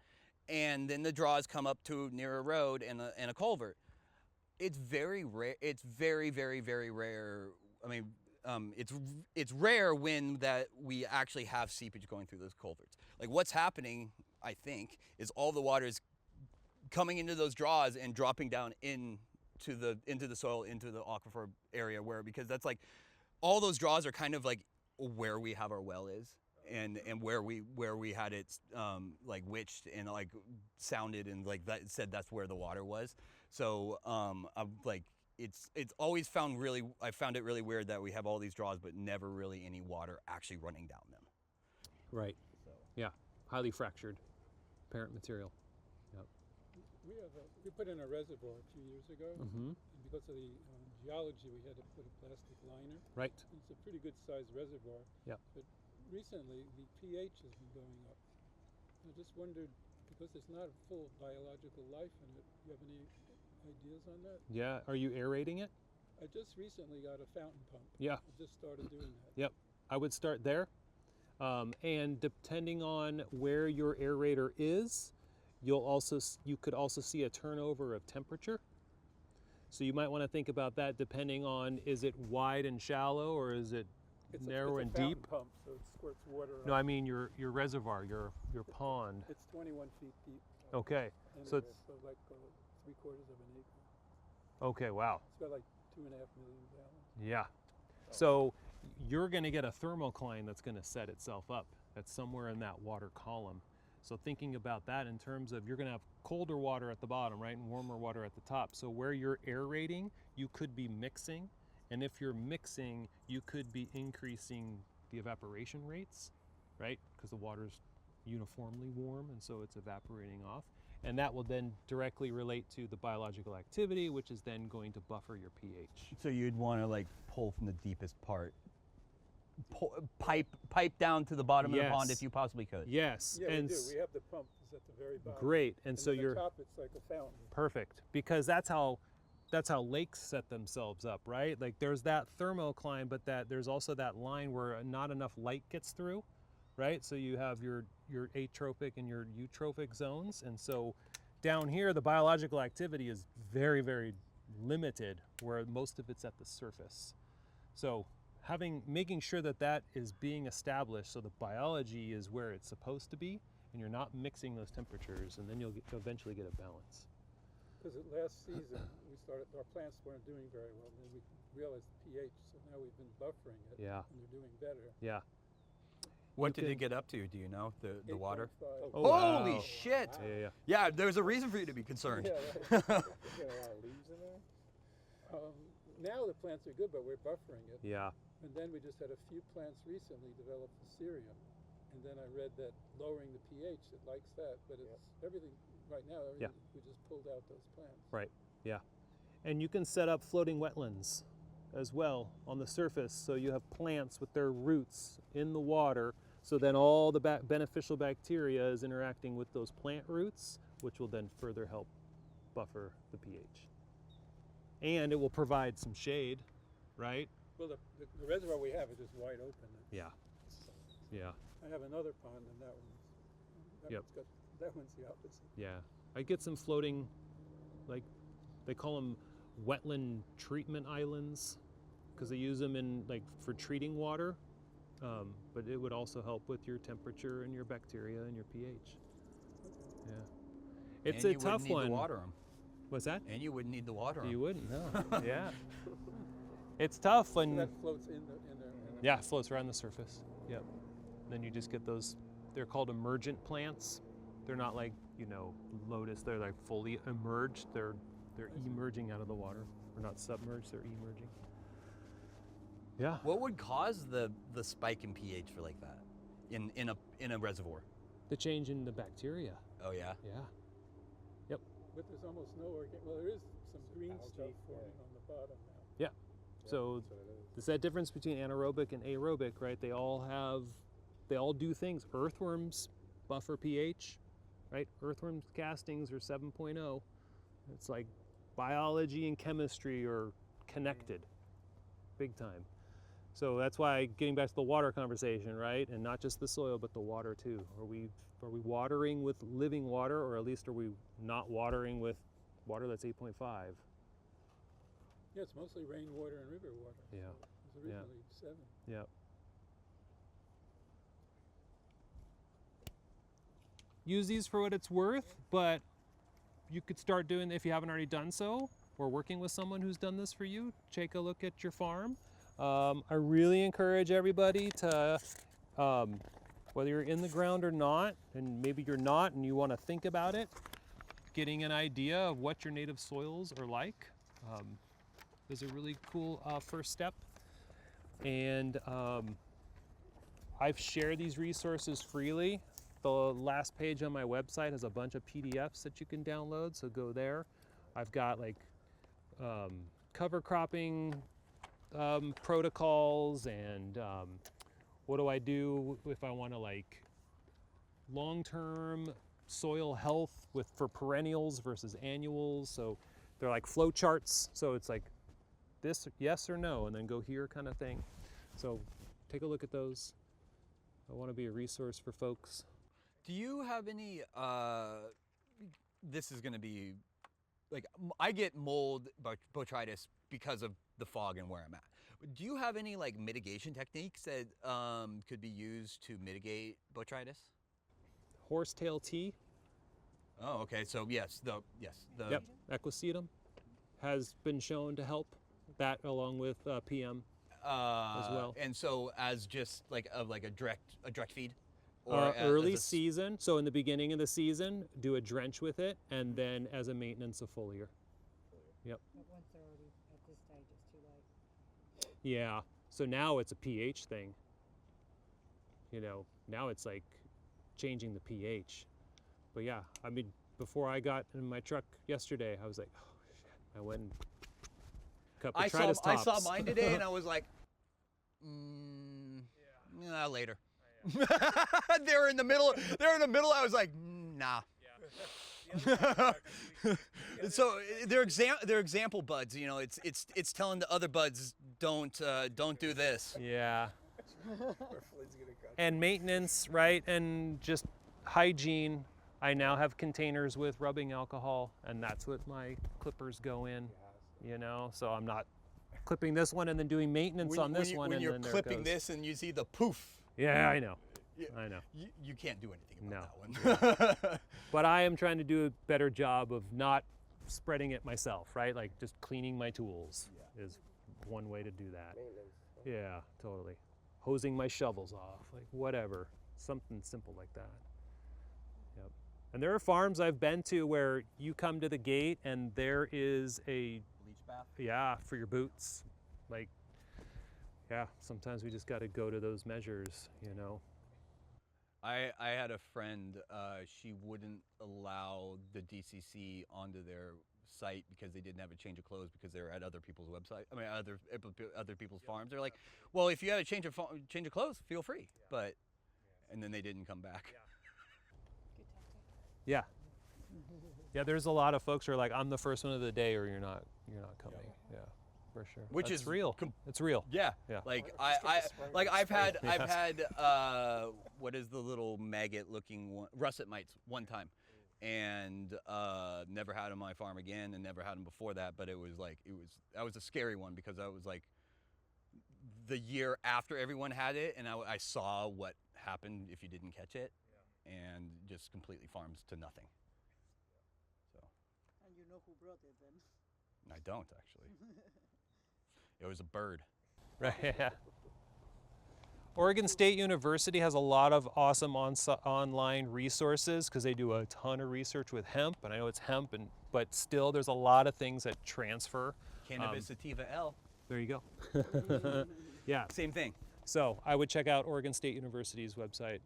And then the draws come up to near a road and a culvert. It's very rare. It's very, very, very rare. I mean, it's rare when that we actually have seepage going through those culverts. Like what's happening, I think, is all the water is coming into those draws and dropping down into the soil, into the aquifer area, because that's like all those draws are kind of like where we have our well is, and where we had it like witched and like sounded and like that said that's where the water was. So I'm like it's always found really, I found it really weird that we have all these draws, but never really any water actually running down them. Right. So. Yeah. Highly fractured parent material. Yep. We put in a reservoir a few years ago, Mm-hmm. and because of the geology, we had to put a plastic liner. Right. It's a pretty good sized reservoir. Yeah. But recently, the pH has been going up. I just wondered, because there's not a full biological life in it, do you have any ideas on that? Yeah. Are you aerating it? I just recently got a fountain pump. Yeah. I just started doing that. Yep. I would start there. And depending on where your aerator is, you could also see a turnover of temperature. So you might want to think about that depending on, is it wide and shallow or is it narrow and deep? It's a fountain pump, so it squirts water. No, out. I mean your reservoir, your pond. It's 21 feet deep. Okay. So Anyway, it's so like 3/4 of an acre. okay. Wow. It's got like 2.5 million gallons. Yeah. So you're going to get a thermocline that's going to set itself up. That's somewhere in that water column. So thinking about that in terms of, you're going to have colder water at the bottom, right, and warmer water at the top. So where you're aerating, you could be mixing. And if you're mixing, you could be increasing the evaporation rates, right? Because the water's uniformly warm, and so it's evaporating off. And that will then directly relate to the biological activity, which is then going to buffer your pH. So you'd want to like pull from the deepest part, pipe down to the bottom of the pond if you possibly could. Yes. Yeah, and we do. We have the pump is at the very bottom. great. And so at the you're top, it's like a fountain. perfect, because that's how lakes set themselves up, right? Like there's that thermocline, but there's also that line where not enough light gets through, right? So you have your atrophic and your eutrophic zones, and so down here the biological activity is very, very limited, where most of it's at the surface. So making sure that is being established, so the biology is where it's supposed to be, and you're not mixing those temperatures, and then you'll eventually get a balance. Because last season, our plants weren't doing very well, and then we realized the pH, so now we've been buffering it, Yeah. and they're doing better. Yeah. What did it get up to? Do you know the water? 8.5. Oh, Holy wow. shit! Yeah. Yeah, there's a reason for you to be concerned. Yeah, right. You got a lot of leaves in there? Now the plants are good, but we're buffering it. Yeah. And then we just had a few plants recently develop Fusarium. And then I read that lowering the pH, it likes that, but it's everything, right now, we just pulled out those plants. Right. Yeah. And you can set up floating wetlands as well on the surface, so you have plants with their roots in the water, so then all the beneficial bacteria is interacting with those plant roots, which will then further help buffer the pH. And it will provide some shade, right? Well, the reservoir we have is just wide open. Yeah. Yeah. I have another pond, and that one's the opposite. Yeah. I get some floating, like they call them wetland treatment islands, because they use them for treating water. But it would also help with your temperature and your bacteria and your pH. Yeah. It's And a tough you wouldn't need one. to water them. What's that? And you wouldn't need to water them. You wouldn't, no. Yeah. It's tough when. So that floats in there. Yeah, it floats around the surface. Yep. Then you just get those, they're called emergent plants. They're not like, lotus, they're like fully emerged. They're emerging out of the water. They're not submerged, they're emerging. Yeah. What would cause the spike in pH for like that in a reservoir? The change in the bacteria. Oh yeah. Yeah. Yep. But there's almost no organic. Well, there is some green stuff forming on the bottom now. Yeah. So there's that difference between anaerobic and aerobic, right? They all do things. Earthworms buffer pH, right? Earthworms castings are 7.0. It's like biology and chemistry are connected big time. So that's why, getting back to the water conversation, right? And not just the soil, but the water too. Are we watering with living water, or at least are we not watering with water that's 8.5? Yeah, it's mostly rainwater and river water. Yeah. So it was originally 7. Yeah. Use these for what it's worth, but you could start doing, if you haven't already done so, or working with someone who's done this for you, take a look at your farm. I really encourage everybody to, whether you're in the ground or not, and maybe you're not and you want to think about it, getting an idea of what your native soils are like. is a really cool first step. And I've shared these resources freely. The last page on my website has a bunch of PDFs that you can download, so go there. I've got like cover cropping protocols and what do I do if I want to like long-term soil health for perennials versus annuals. So they're like flow charts. So it's like this yes or no, and then go here kind of thing. So take a look at those. I want to be a resource for folks. Do you have any, this is going to be, like, I get mold botrytis because of the fog and where I'm at. Do you have any, like, mitigation techniques that could be used to mitigate botrytis? Horsetail tea. Oh, okay. So, yes, Yep, equisetum has been shown to help. That along with PM as well. And so as just like a direct feed? Or Early season, so in the beginning of the season, do a drench with it, and then as a maintenance, a foliar. Yep. But once they're already at this stage, it's too late. Yeah, so now it's a pH thing. You know, now it's like changing the pH. But yeah, I mean, before I got in my truck yesterday, I was like, oh shit. I went and cut botrytis I saw tops. mine today, and I was like, later. They're in the middle. I was like, nah. So they're example buds. You know, it's telling the other buds don't do this. Yeah. And maintenance, right? And just hygiene. I now have containers with rubbing alcohol, and that's what my clippers go in. You know, so I'm not clipping this one and then doing maintenance on this one. When you're and then clipping this and you see the poof. Yeah, I know. I know. You can't do anything about No. that one. But I am trying to do a better job of not spreading it myself, right? Like just cleaning my tools is one way to do that. Yeah, totally. Hosing my shovels off, like whatever. Something simple like that. Yep. And there are farms I've been to where you come to the gate and there is a Bleach bath? yeah, for your boots. Like, yeah, sometimes we just got to go to those measures, you know. I had a friend, she wouldn't allow the DCC onto their site because they didn't have a change of clothes because they were at other people's website. I mean, other people's farms. They're like, well, if you had a change of clothes, feel free. But, and then they didn't come back. Yeah. Yeah, there's a lot of folks who are like, I'm the first one of the day or you're not coming. Yeah, for sure. Which That's is real. It's real. Yeah. Yeah. Like I've had what is the little maggot looking one, russet mites one time, and never had them on my farm again, and never had them before that. But that was a scary one because I was like the year after everyone had it, and I saw what happened if you didn't catch it, and just completely farms to nothing. So. And you know who brought it then? I don't actually. It was a bird. Right. Yeah. Oregon State University has a lot of awesome online resources because they do a ton of research with hemp, and I know it's hemp, but still there's a lot of things that transfer. Cannabis sativa L. There you go. Yeah. Same thing. So I would check out Oregon State University's website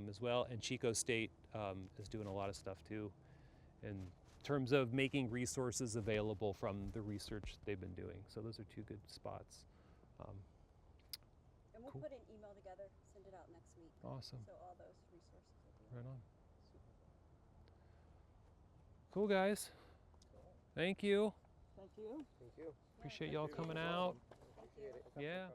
as well, and Chico State is doing a lot of stuff too in terms of making resources available from the research they've been doing. So those are two good spots. And we'll put an email together, send it out next week. Awesome. So all those resources will be Right on. Cool, guys. Thank you. Thank you. Appreciate y'all coming out. Thank you. Yeah.